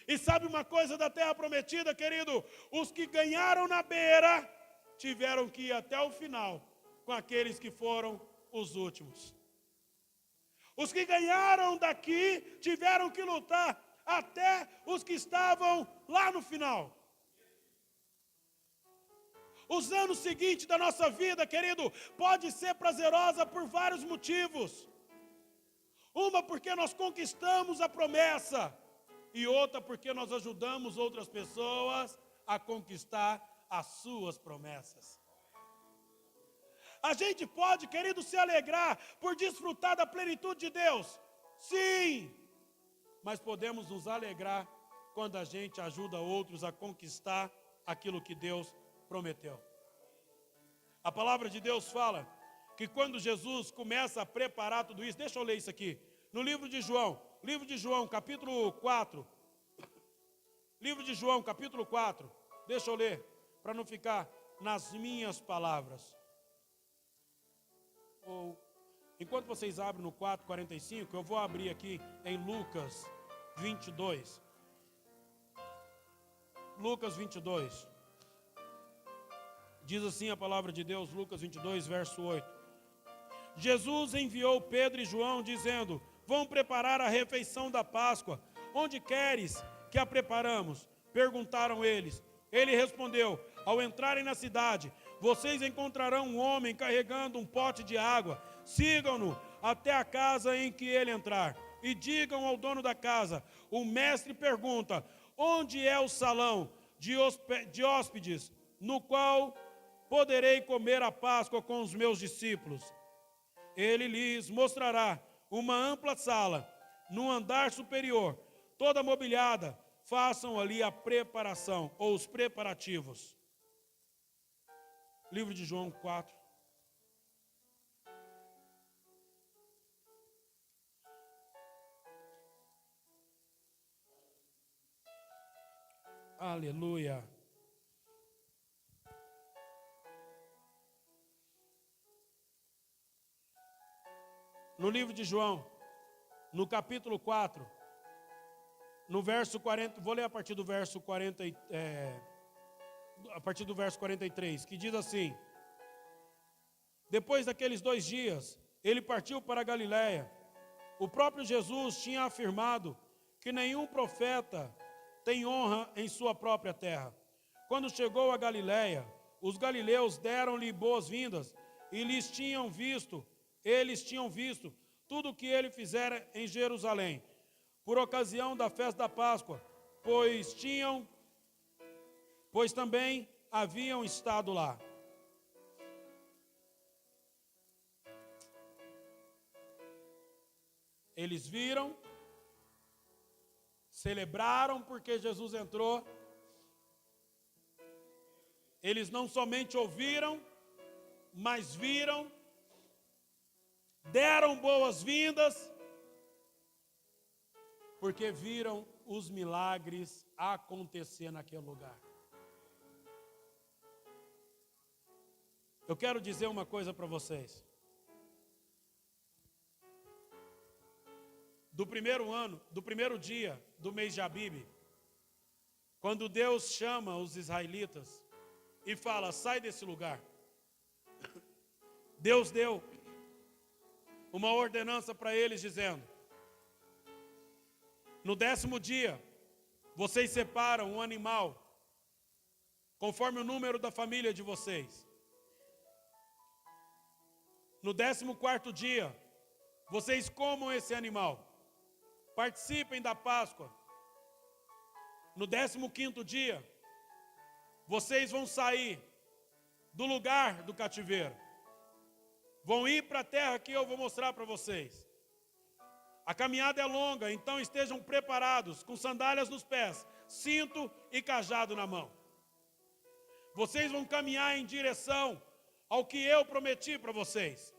[SPEAKER 1] E sabe uma coisa da terra prometida, querido? Os que ganharam na beira, tiveram que ir até o final, com aqueles que foram os últimos. Os que ganharam daqui, tiveram que lutar até os que estavam lá no final. Os anos seguintes da nossa vida, querido, pode ser prazerosa por vários motivos. Uma, porque nós conquistamos a promessa. E outra, porque nós ajudamos outras pessoas a conquistar as suas promessas. A gente pode, querido, se alegrar por desfrutar da plenitude de Deus. Sim. mas podemos nos alegrar quando a gente ajuda outros a conquistar aquilo que Deus prometeu. A palavra de Deus fala que quando Jesus começa a preparar tudo isso, deixa eu ler isso aqui, no livro de João, capítulo 4, livro de João, capítulo 4, deixa eu ler, para não ficar nas minhas palavras. Enquanto vocês abrem no 4:45, eu vou abrir aqui em Lucas 22. Lucas 22. Diz assim a palavra de Deus, Lucas 22, verso 8. Jesus enviou Pedro e João, dizendo: vão preparar a refeição da Páscoa. Onde queres que a preparamos? Perguntaram eles. Ele respondeu: ao entrarem na cidade, vocês encontrarão um homem carregando um pote de água. Sigam-no até a casa em que ele entrar. E digam ao dono da casa: o mestre pergunta, onde é o salão de hóspedes, no qual poderei comer a Páscoa com os meus discípulos? Ele lhes mostrará uma ampla sala, no andar superior, toda mobiliada. Façam ali a preparação, ou os preparativos. Livro de João 4. Aleluia. No livro de João, no capítulo 4, no verso 40, vou ler a partir do verso 40, a partir do verso 43, que diz assim: depois daqueles 2 dias, ele partiu para a Galiléia. O próprio Jesus tinha afirmado que nenhum profeta tem honra em sua própria terra. Quando chegou a Galiléia, os galileus deram-lhe boas-vindas e eles tinham visto tudo o que ele fizera em Jerusalém, por ocasião da festa da Páscoa, pois também haviam estado lá. Eles viram, celebraram porque Jesus entrou. Eles não somente ouviram, mas viram, deram boas-vindas, porque viram os milagres acontecer naquele lugar. Eu quero dizer uma coisa para vocês. Do primeiro dia do mês de Abibe, quando Deus chama os israelitas e fala: sai desse lugar, Deus deu uma ordenança para eles dizendo: no 10º dia, vocês separam um animal, conforme o número da família de vocês. No 14º dia, vocês comam esse animal, participem da Páscoa. No 15º dia, vocês vão sair do lugar do cativeiro, vão ir para a terra que eu vou mostrar para vocês. A caminhada é longa, então estejam preparados, com sandálias nos pés, cinto e cajado na mão. Vocês vão caminhar em direção ao que eu prometi para vocês.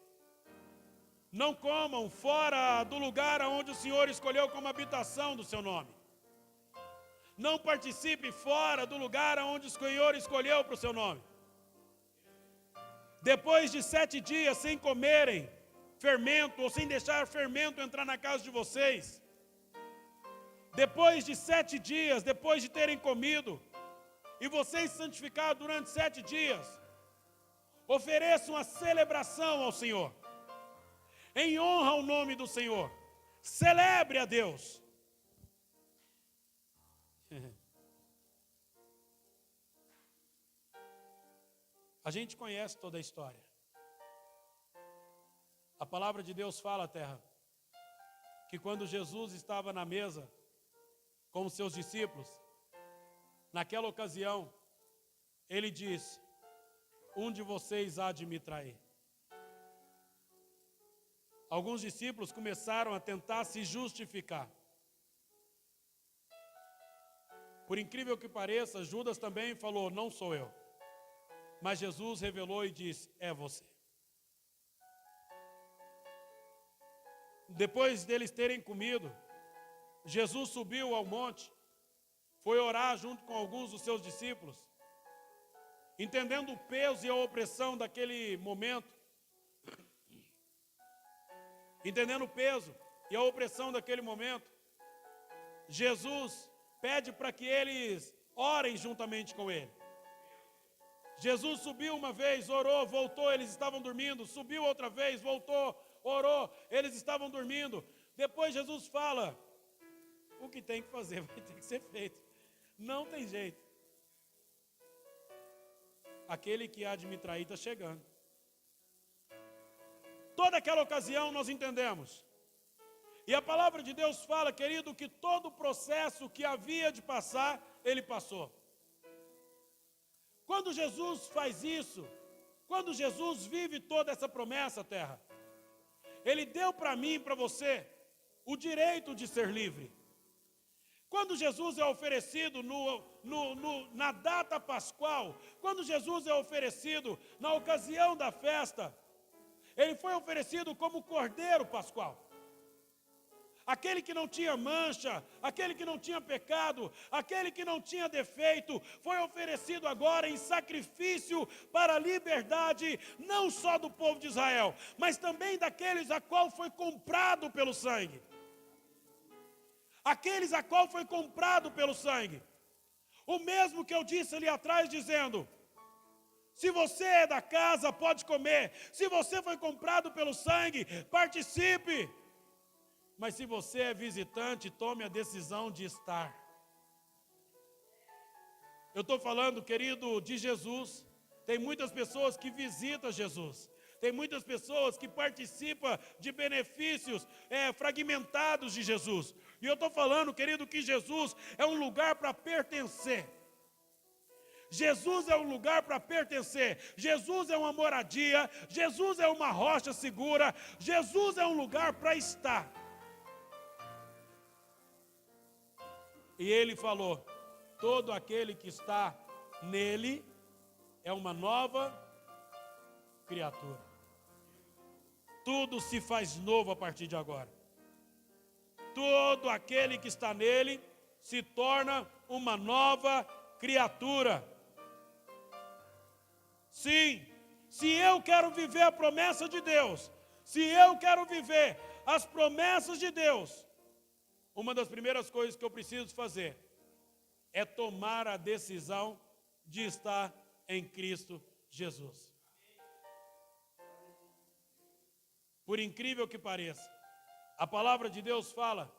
[SPEAKER 1] Não comam fora do lugar onde o Senhor escolheu como habitação do seu nome. Não participe fora do lugar onde o Senhor escolheu para o seu nome. Depois de 7 dias sem comerem fermento, ou sem deixar fermento entrar na casa de vocês, depois de 7 dias, depois de terem comido, e vocês santificaram durante 7 dias, ofereçam a celebração ao Senhor, em honra ao nome do Senhor. Celebre a Deus. A gente conhece toda a história. A palavra de Deus fala, terra, que quando Jesus estava na mesa com os seus discípulos, naquela ocasião, ele disse: um de vocês há de me trair. Alguns discípulos começaram a tentar se justificar. Por incrível que pareça, Judas também falou, não sou eu. Mas Jesus revelou e disse, é você. Depois deles terem comido, Jesus subiu ao monte, foi orar junto com alguns dos seus discípulos, entendendo o peso e a opressão daquele momento, entendendo o peso e a opressão daquele momento, Jesus pede para que eles orem juntamente com ele. Jesus subiu uma vez, orou, voltou, eles estavam dormindo, subiu outra vez, voltou, orou, eles estavam dormindo. Depois Jesus fala, o que tem que fazer vai ter que ser feito. Não tem jeito. Aquele que há de me trair está chegando. Toda aquela ocasião nós entendemos. E a palavra de Deus fala, querido, que todo o processo que havia de passar, ele passou. Quando Jesus faz isso, quando Jesus vive toda essa promessa, terra, ele deu para mim e para você o direito de ser livre. Quando Jesus é oferecido na data pascual, quando Jesus é oferecido na ocasião da festa, ele foi oferecido como cordeiro pascual. Aquele que não tinha mancha, aquele que não tinha pecado, aquele que não tinha defeito, foi oferecido agora em sacrifício para a liberdade, não só do povo de Israel, mas também daqueles a qual foi comprado pelo sangue. Aqueles a qual foi comprado pelo sangue. O mesmo que eu disse ali atrás, dizendo, se você é da casa, pode comer. Se você foi comprado pelo sangue, participe. Mas se você é visitante, tome a decisão de estar. Eu estou falando, querido, de Jesus. Tem muitas pessoas que visitam Jesus. Tem muitas pessoas que participam de benefícios fragmentados de Jesus. E eu estou falando, querido, que Jesus é um lugar para pertencer. Jesus é um lugar para pertencer. Jesus é uma moradia. Jesus é uma rocha segura. Jesus é um lugar para estar. E ele falou, todo aquele que está nele é uma nova criatura. Tudo se faz novo a partir de agora. Todo aquele que está nele se torna uma nova criatura. Sim, se eu quero viver a promessa de Deus, se eu quero viver as promessas de Deus, uma das primeiras coisas que eu preciso fazer é tomar a decisão de estar em Cristo Jesus. Por incrível que pareça, a palavra de Deus fala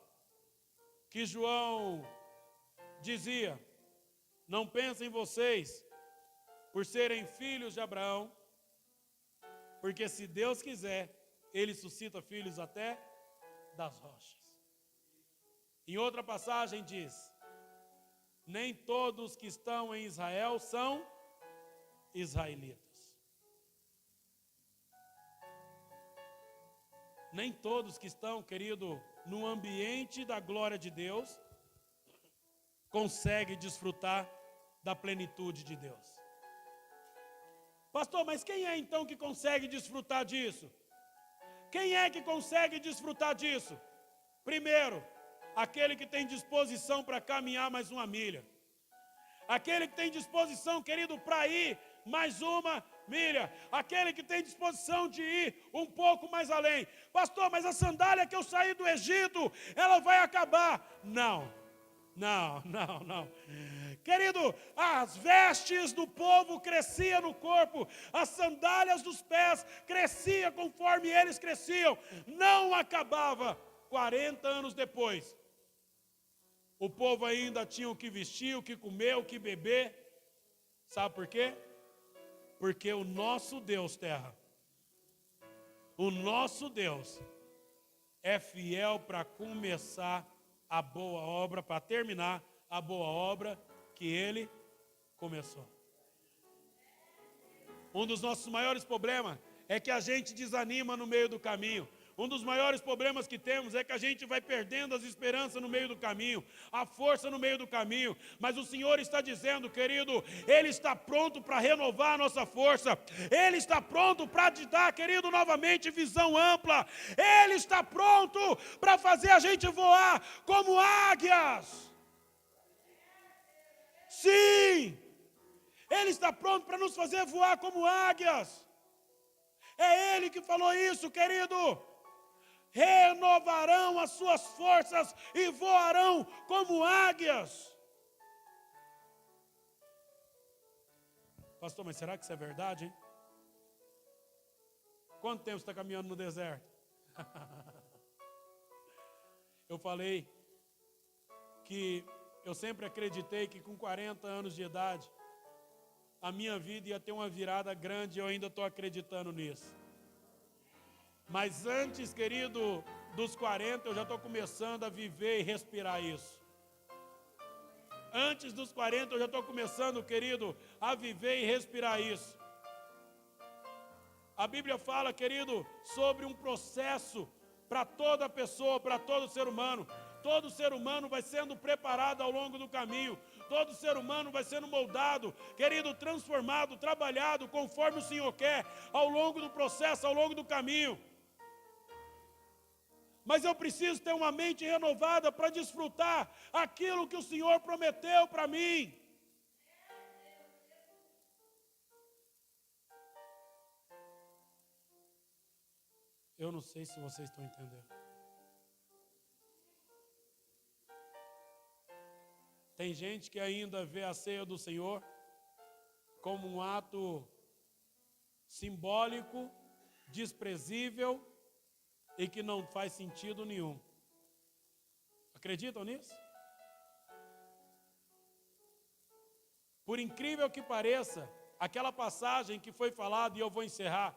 [SPEAKER 1] que João dizia, não pensem vocês por serem filhos de Abraão, porque se Deus quiser, ele suscita filhos até das rochas. Em outra passagem diz, nem todos que estão em Israel são israelitas. Nem todos que estão, querido, no ambiente da glória de Deus, conseguem desfrutar da plenitude de Deus. Pastor, mas quem é então que consegue desfrutar disso? Quem é que consegue desfrutar disso? Primeiro, aquele que tem disposição para caminhar mais uma milha. Aquele que tem disposição, querido, para ir mais uma milha. Aquele que tem disposição de ir um pouco mais além. Pastor, mas a sandália que eu saí do Egito, ela vai acabar. Não. Querido, as vestes do povo cresciam no corpo, as sandálias dos pés cresciam conforme eles cresciam. Não acabava. 40 anos depois, o povo ainda tinha o que vestir, o que comer, o que beber. Sabe por quê? Porque o nosso Deus, terra, o nosso Deus é fiel para começar a boa obra, para terminar a boa obra que Ele começou. Um dos nossos maiores problemas é que a gente desanima no meio do caminho. Um dos maiores problemas que temos é que a gente vai perdendo as esperanças no meio do caminho, a força no meio do caminho. Mas o Senhor está dizendo, querido, Ele está pronto para renovar a nossa força. Ele está pronto para te dar, querido, novamente visão ampla. Ele está pronto para fazer a gente voar como águias. Sim! Ele está pronto para nos fazer voar como águias. É Ele que falou isso, querido. Renovarão as suas forças e voarão como águias. Pastor, mas será que isso é verdade, hein? Quanto tempo você está caminhando no deserto? Eu falei que eu sempre acreditei que com 40 anos de idade, a minha vida ia ter uma virada grande e eu ainda estou acreditando nisso. Mas antes, querido, dos 40, eu já estou começando a viver e respirar isso. Antes dos 40, eu já estou começando, querido, a viver e respirar isso. A Bíblia fala, querido, sobre um processo para toda pessoa, para todo ser humano. Todo ser humano vai sendo preparado ao longo do caminho. Todo ser humano vai sendo moldado, querido, transformado, trabalhado conforme o Senhor quer, ao longo do processo, ao longo do caminho. Mas eu preciso ter uma mente renovada para desfrutar aquilo que o Senhor prometeu para mim. Eu não sei se vocês estão entendendo. Tem gente que ainda vê a ceia do Senhor como um ato simbólico, desprezível e que não faz sentido nenhum. Acreditam nisso? Por incrível que pareça, aquela passagem que foi falada, e eu vou encerrar.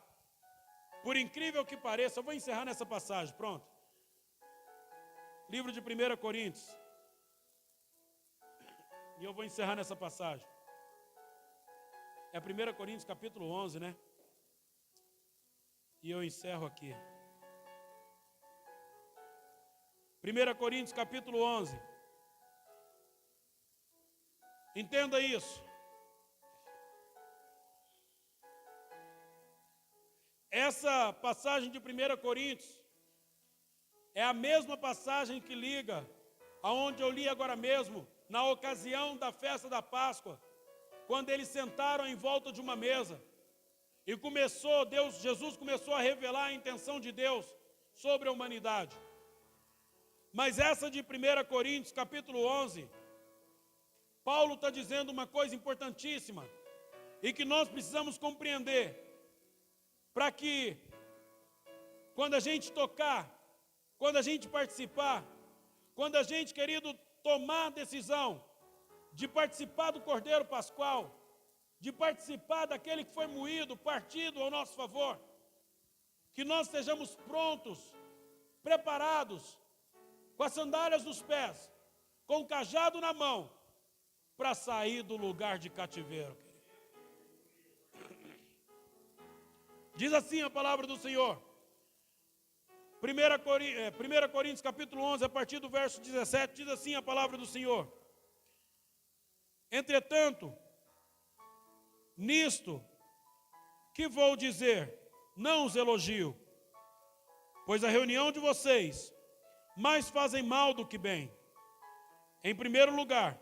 [SPEAKER 1] Por incrível que pareça, eu vou encerrar nessa passagem, pronto. Livro de 1 Coríntios. E eu vou encerrar nessa passagem. É 1 Coríntios capítulo 11, né? E eu encerro aqui. 1 Coríntios capítulo 11. Entenda isso. Essa passagem de 1 Coríntios é a mesma passagem que liga aonde eu li agora mesmo, na ocasião da festa da Páscoa, quando eles sentaram em volta de uma mesa e Jesus começou a revelar a intenção de Deus sobre a humanidade. Mas essa de 1 Coríntios capítulo 11, Paulo está dizendo uma coisa importantíssima e que nós precisamos compreender para que, quando a gente tocar, quando a gente participar, quando a gente, querido, tomar a decisão de participar do Cordeiro Pascual, de participar daquele que foi moído, partido ao nosso favor, que nós estejamos prontos, preparados, com as sandálias nos pés, com o cajado na mão, para sair do lugar de cativeiro. Diz assim a palavra do Senhor. 1 Coríntios capítulo 11, a partir do verso 17, diz assim a palavra do Senhor. Entretanto, nisto que vou dizer, não os elogio, pois a reunião de vocês mais fazem mal do que bem. Em primeiro lugar,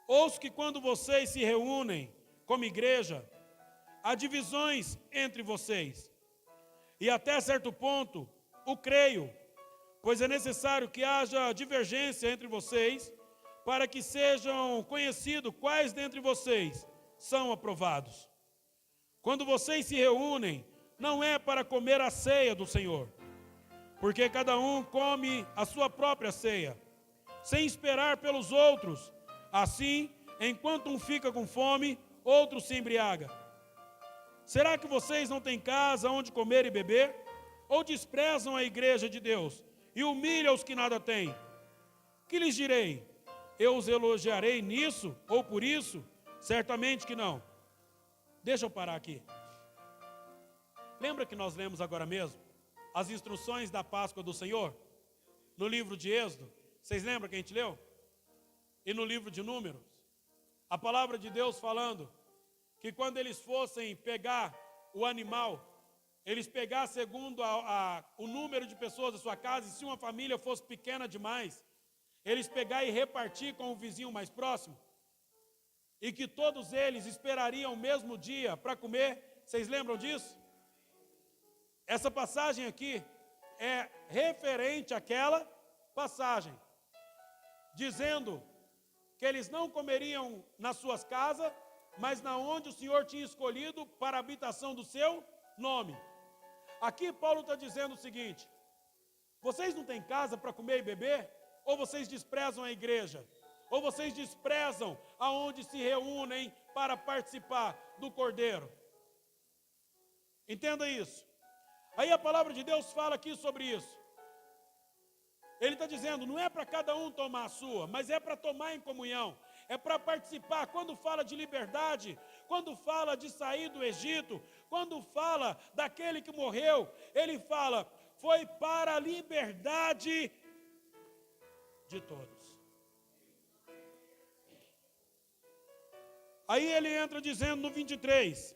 [SPEAKER 1] ouço que quando vocês se reúnem como igreja, há divisões entre vocês. E até certo ponto, o creio, pois é necessário que haja divergência entre vocês, para que sejam conhecidos quais dentre vocês são aprovados. Quando vocês se reúnem, não é para comer a ceia do Senhor, porque cada um come a sua própria ceia, sem esperar pelos outros. Assim, enquanto um fica com fome, outro se embriaga. Será que vocês não têm casa onde comer e beber? Ou desprezam a igreja de Deus e humilham os que nada têm? Que lhes direi? Eu os elogiarei nisso ou por isso? Certamente que não. Deixa eu parar aqui. Lembra que nós lemos agora mesmo? as instruções da Páscoa do Senhor? No livro de Êxodo. Vocês lembram que a gente leu? E no livro de Números. A palavra de Deus falando que quando eles fossem pegar o animal, eles pegar segundo o número de pessoas da sua casa, e se uma família fosse pequena demais, eles pegar e repartir com o vizinho mais próximo, e que todos eles esperariam o mesmo dia para comer. Vocês lembram disso? Essa passagem aqui é referente àquela passagem, dizendo que eles não comeriam nas suas casas, mas na onde o Senhor tinha escolhido para a habitação do seu nome. Aqui Paulo está dizendo o seguinte: vocês não têm casa para comer e beber? Ou vocês desprezam a igreja? Ou vocês desprezam aonde se reúnem para participar do Cordeiro? Entenda isso. Aí a palavra de Deus fala aqui sobre isso. Ele está dizendo, não é para cada um tomar a sua, mas é para tomar em comunhão, é para participar. Quando fala de liberdade, quando fala de sair do Egito, quando fala daquele que morreu, ele fala, foi para a liberdade de todos. Aí ele entra dizendo no 23,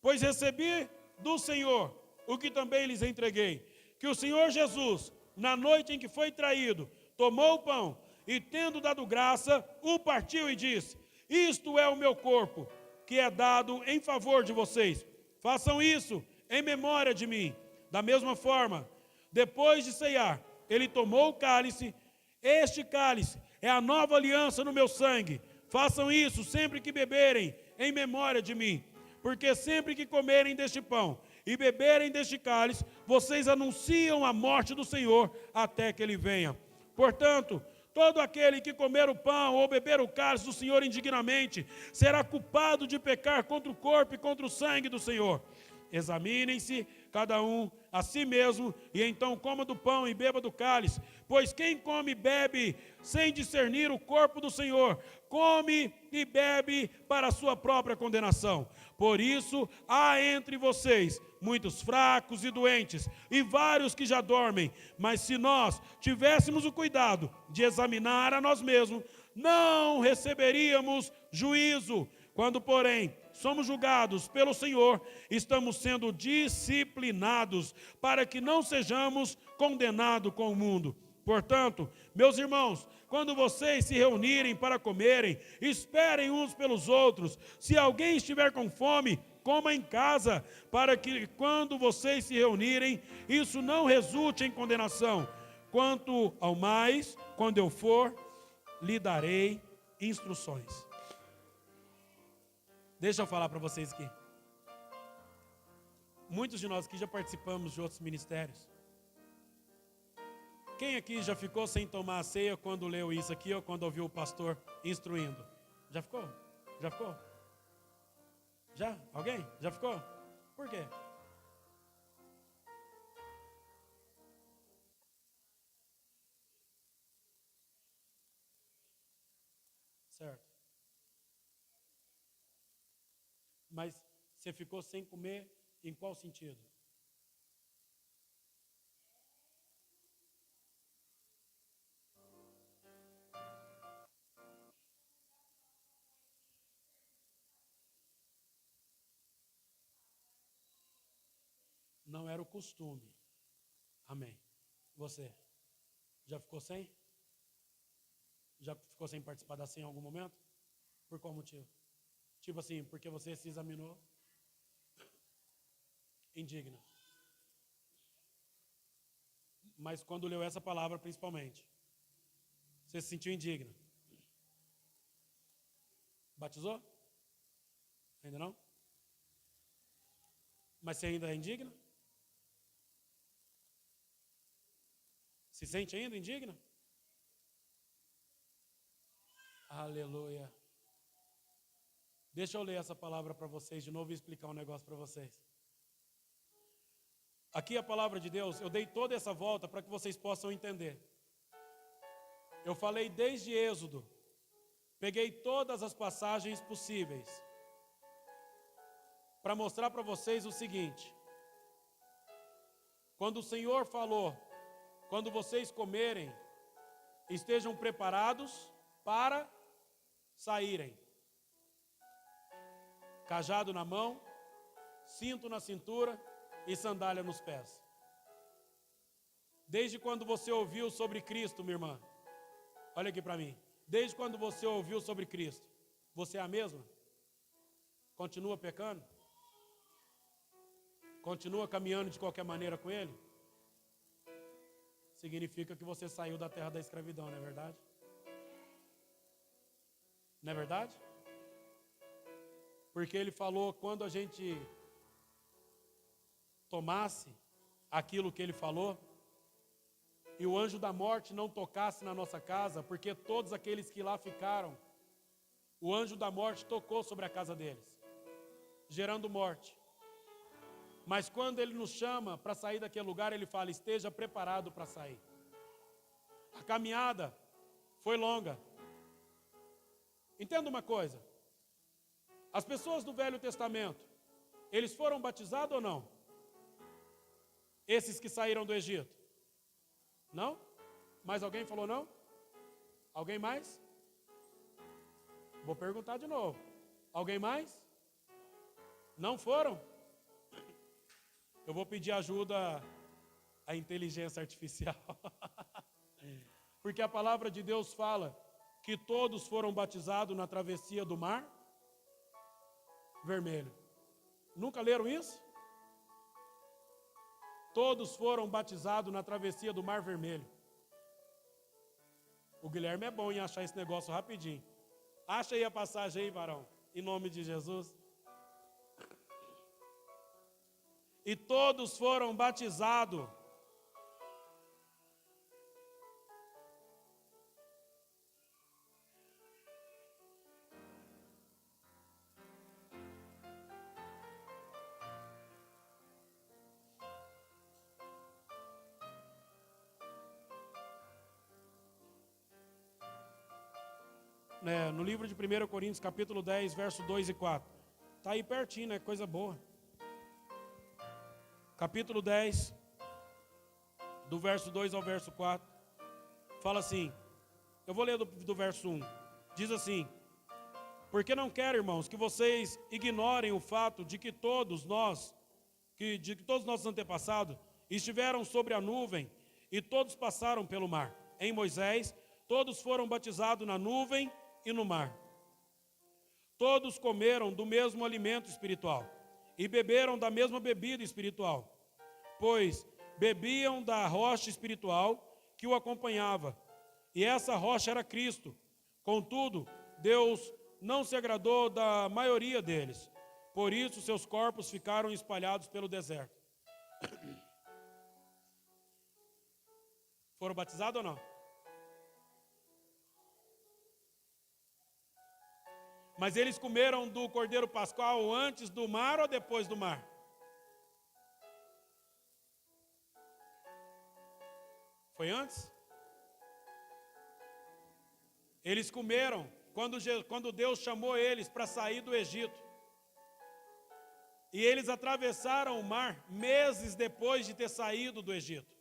[SPEAKER 1] pois recebi do Senhor o que também lhes entreguei, que o Senhor Jesus, na noite em que foi traído, tomou o pão e, tendo dado graça, o partiu e disse, isto é o meu corpo, que é dado em favor de vocês. Façam isso em memória de mim. Da mesma forma, depois de ceiar, ele tomou o cálice. Este cálice é a nova aliança no meu sangue. Façam isso sempre que beberem em memória de mim. Porque sempre que comerem deste pão e beberem deste cálice, vocês anunciam a morte do Senhor até que ele venha. Portanto, todo aquele que comer o pão ou beber o cálice do Senhor indignamente será culpado de pecar contra o corpo e contra o sangue do Senhor. Examinem-se cada um a si mesmo, e então coma do pão e beba do cálice, pois quem come e bebe sem discernir o corpo do Senhor, come e bebe para a sua própria condenação. Por isso, há entre vocês muitos fracos e doentes, e vários que já dormem. Mas se nós tivéssemos o cuidado de examinar a nós mesmos, não receberíamos juízo. Quando, porém, somos julgados pelo Senhor, estamos sendo disciplinados, para que não sejamos condenados com o mundo. Portanto, meus irmãos, quando vocês se reunirem para comerem, esperem uns pelos outros. Se alguém estiver com fome, coma em casa, para que quando vocês se reunirem, isso não resulte em condenação. Quanto ao mais, quando eu for, lhe darei instruções. Deixa eu falar para vocês aqui. Muitos de nós aqui já participamos de outros ministérios. Quem aqui já ficou sem tomar a ceia quando leu isso aqui ou quando ouviu o pastor instruindo? Já ficou? Já ficou? Já? Alguém? Já ficou? Por quê? Certo. Mas você ficou sem comer em qual sentido? Não era o costume. Amém. Você? Já ficou sem? Já ficou sem participar da ceia em algum momento? Por qual motivo? Tipo assim, porque você se examinou indigna. Mas quando leu essa palavra, principalmente, você se sentiu indigna. Batizou? Ainda não? Mas você ainda é indigna? Se sente ainda indigna? Aleluia. Deixa eu ler essa palavra para vocês de novo e explicar um negócio para vocês. Aqui a palavra de Deus, eu dei toda essa volta para que vocês possam entender. Eu falei desde Êxodo, peguei todas as passagens possíveis para mostrar para vocês o seguinte: quando o Senhor falou, quando vocês comerem, estejam preparados para saírem. Cajado na mão, cinto na cintura e sandália nos pés. Desde quando você ouviu sobre Cristo, minha irmã? Olha aqui para mim. Desde quando você ouviu sobre Cristo, você é a mesma? Continua pecando? Continua caminhando de qualquer maneira com Ele? Significa que você saiu da terra da escravidão, não é verdade? Não é verdade? Porque Ele falou, quando a gente tomasse aquilo que Ele falou, e o anjo da morte não tocasse na nossa casa, porque todos aqueles que lá ficaram, o anjo da morte tocou sobre a casa deles, gerando morte. Mas quando Ele nos chama para sair daquele lugar, Ele fala, esteja preparado para sair. A caminhada foi longa. Entenda uma coisa, as pessoas do Velho Testamento, eles foram batizados ou não? Esses que saíram do Egito? Não? Mais alguém falou não? Alguém mais? Vou perguntar de novo. Alguém mais? Não foram? Eu vou pedir ajuda à inteligência artificial. Porque a palavra de Deus fala que todos foram batizados na travessia do Mar Vermelho. Nunca leram isso? Todos foram batizados na travessia do Mar Vermelho. O Guilherme é bom em achar esse negócio rapidinho. Acha aí a passagem aí, varão, em nome de Jesus. E todos foram batizados. No livro de 1 Coríntios, capítulo 10, verso 2 e 4. Está aí pertinho, né? Coisa boa. Capítulo 10, do verso 2 ao verso 4. Fala assim, eu vou ler do verso 1. Diz assim, porque não quero, irmãos, que vocês ignorem o fato de que todos nossos antepassados estiveram sobre a nuvem e todos passaram pelo mar. Em Moisés, todos foram batizados na nuvem e no mar. Todos comeram do mesmo alimento espiritual e beberam da mesma bebida espiritual, pois bebiam da rocha espiritual que o acompanhava, e essa rocha era Cristo. Contudo, Deus não se agradou da maioria deles, por isso seus corpos ficaram espalhados pelo deserto. Foram batizados ou não? Mas eles comeram do cordeiro pascual antes do mar ou depois do mar? Foi antes? Eles comeram quando Deus chamou eles para sair do Egito. E eles atravessaram o mar meses depois de ter saído do Egito.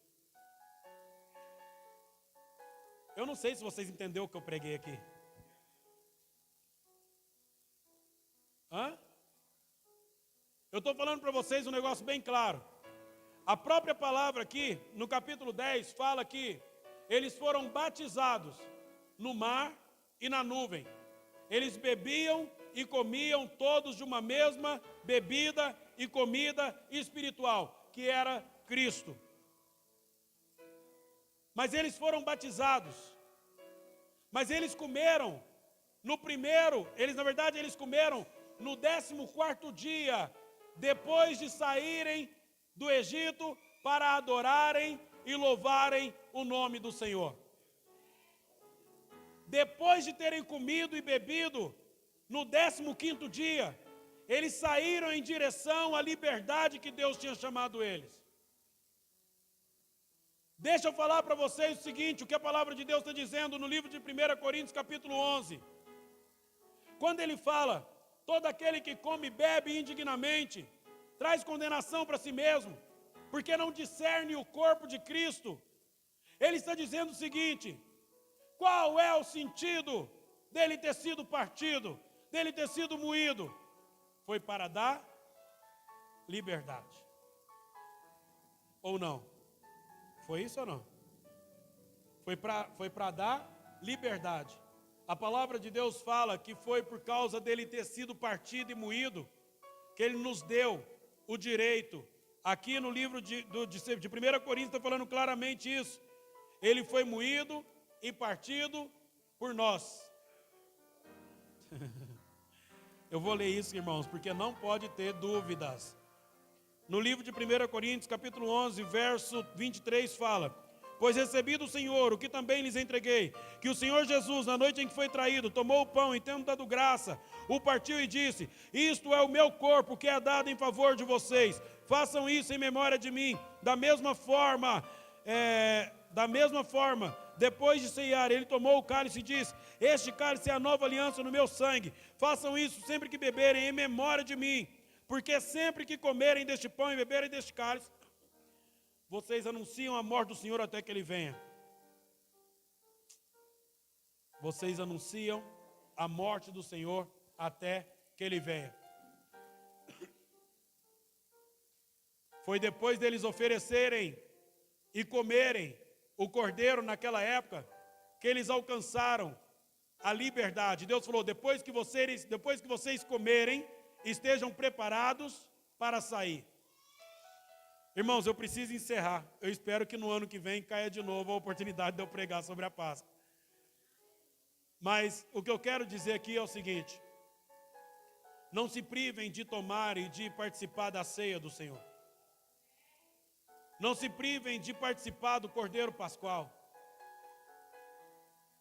[SPEAKER 1] Eu não sei se vocês entenderam o que eu preguei aqui. Eu estou falando para vocês um negócio bem claro. A própria palavra aqui, no capítulo 10, fala que eles foram batizados no mar e na nuvem. Eles bebiam e comiam todos de uma mesma bebida e comida espiritual, que era Cristo. Mas eles foram batizados. Mas eles comeram no primeiro, eles comeram no 14º dia, depois de saírem do Egito, para adorarem e louvarem o nome do Senhor. Depois de terem comido e bebido, no 15º dia, eles saíram em direção à liberdade que Deus tinha chamado eles. Deixa eu falar para vocês o seguinte, o que a palavra de Deus está dizendo no livro de 1 Coríntios, capítulo 11. Quando ele fala, todo aquele que come e bebe indignamente, traz condenação para si mesmo, porque não discerne o corpo de Cristo. Ele está dizendo o seguinte: qual é o sentido dele ter sido partido, dele ter sido moído? Foi para dar liberdade. Ou não? Foi isso ou não? Foi para dar liberdade. A palavra de Deus fala que foi por causa dele ter sido partido e moído que ele nos deu o direito. Aqui no livro de 1 Coríntios está falando claramente isso. Ele foi moído e partido por nós. Eu vou ler isso, irmãos, porque não pode ter dúvidas. No livro de 1 Coríntios, capítulo 11, verso 23, fala: pois recebi do Senhor o que também lhes entreguei, que o Senhor Jesus, na noite em que foi traído, tomou o pão e, tendo dado graça, o partiu e disse: isto é o meu corpo que é dado em favor de vocês. Façam isso em memória de mim. Da mesma forma, depois de ceiar, ele tomou o cálice e disse: este cálice é a nova aliança no meu sangue. Façam isso sempre que beberem em memória de mim. Porque sempre que comerem deste pão e beberem deste cálice, vocês anunciam a morte do Senhor até que Ele venha. Vocês anunciam a morte do Senhor até que Ele venha. Foi depois deles oferecerem e comerem o cordeiro naquela época que eles alcançaram a liberdade. Deus falou: depois que vocês comerem, estejam preparados para sair. Irmãos, eu preciso encerrar. Eu espero que no ano que vem caia de novo a oportunidade de eu pregar sobre a Páscoa. Mas o que eu quero dizer aqui é o seguinte: não se privem de tomar e de participar da ceia do Senhor. Não se privem de participar do Cordeiro Pascual.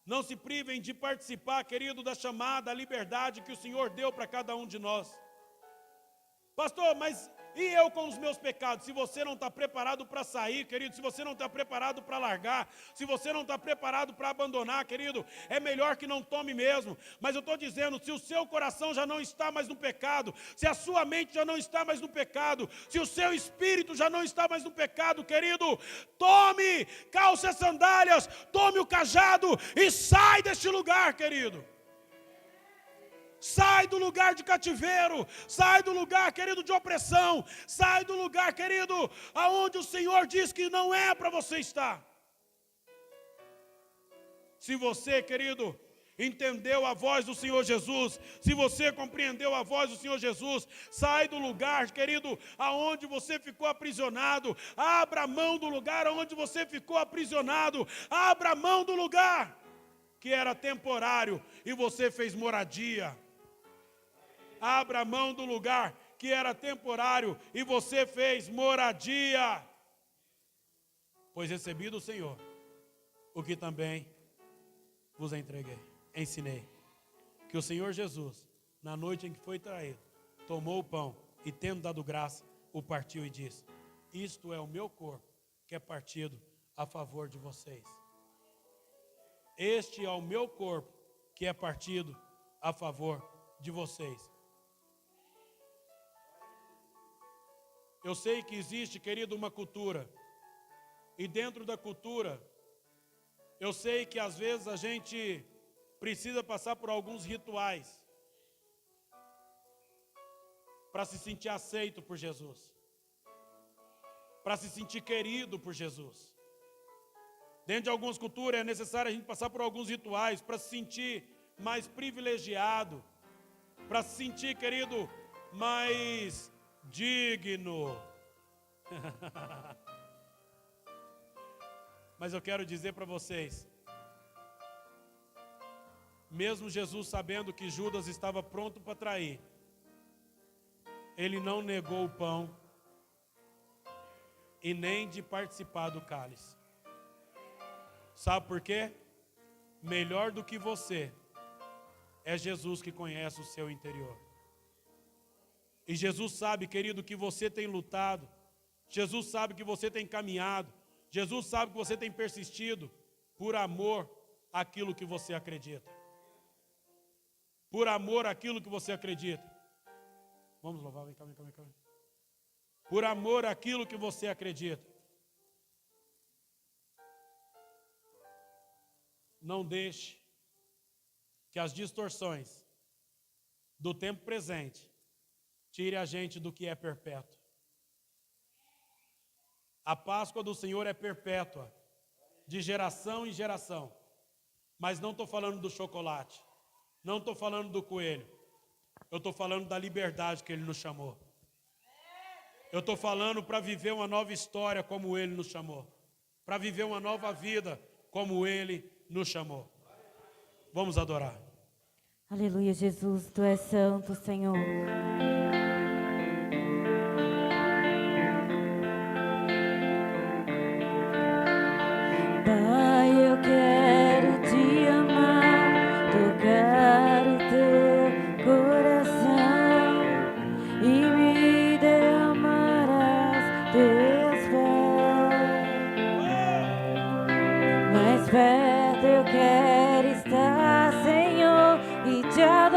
[SPEAKER 1] Não se privem de participar, querido, da chamada à liberdade que o Senhor deu para cada um de nós. Pastor, mas e eu com os meus pecados? Se você não está preparado para sair, querido, se você não está preparado para largar, se você não está preparado para abandonar, querido, é melhor que não tome mesmo. Mas eu estou dizendo, se o seu coração já não está mais no pecado, se a sua mente já não está mais no pecado, se o seu espírito já não está mais no pecado, querido, tome, calce as sandálias, tome o cajado e sai deste lugar, querido. Sai do lugar de cativeiro, sai do lugar, querido, de opressão, sai do lugar, querido, aonde o Senhor diz que não é para você estar. Se você, querido, entendeu a voz do Senhor Jesus, se você compreendeu a voz do Senhor Jesus, sai do lugar, querido, aonde você ficou aprisionado, abra a mão do lugar aonde você ficou aprisionado, abra a mão do lugar que era temporário e você fez moradia. Abra a mão do lugar que era temporário e você fez moradia. Pois recebi do Senhor o que também vos ensinei. Que o Senhor Jesus, na noite em que foi traído, tomou o pão e, tendo dado graça, o partiu e disse: isto é o meu corpo que é partido a favor de vocês. Este é o meu corpo que é partido a favor de vocês. Eu sei que existe, querido, uma cultura. E dentro da cultura, eu sei que às vezes a gente precisa passar por alguns rituais para se sentir aceito por Jesus, para se sentir querido por Jesus. Dentro de algumas culturas é necessário a gente passar por alguns rituais para se sentir mais privilegiado, para se sentir, querido, mais digno. Mas eu quero dizer para vocês, mesmo Jesus sabendo que Judas estava pronto para trair, ele não negou o pão e nem de participar do cálice. Sabe por quê? Melhor do que você é Jesus que conhece o seu interior. E Jesus sabe, querido, que você tem lutado. Jesus sabe que você tem caminhado. Jesus sabe que você tem persistido por amor àquilo que você acredita. Por amor àquilo que você acredita. Vamos louvar, vem cá. por amor àquilo que você acredita. Não deixe que as distorções do tempo presente tire a gente do que é perpétuo. A Páscoa do Senhor é perpétua, de geração em geração. Mas não estou falando do chocolate, não estou falando do coelho. Eu estou falando da liberdade que Ele nos chamou. Eu estou falando para viver uma nova história como Ele nos chamou. Para viver uma nova vida como Ele nos chamou. Vamos adorar.
[SPEAKER 2] Aleluia, Jesus, Tu és santo, Senhor. Pai, eu quero Te amar, tocar o Teu coração e me derramarás Teus pés. Mais perto eu quero estar, Senhor, e Te adorar.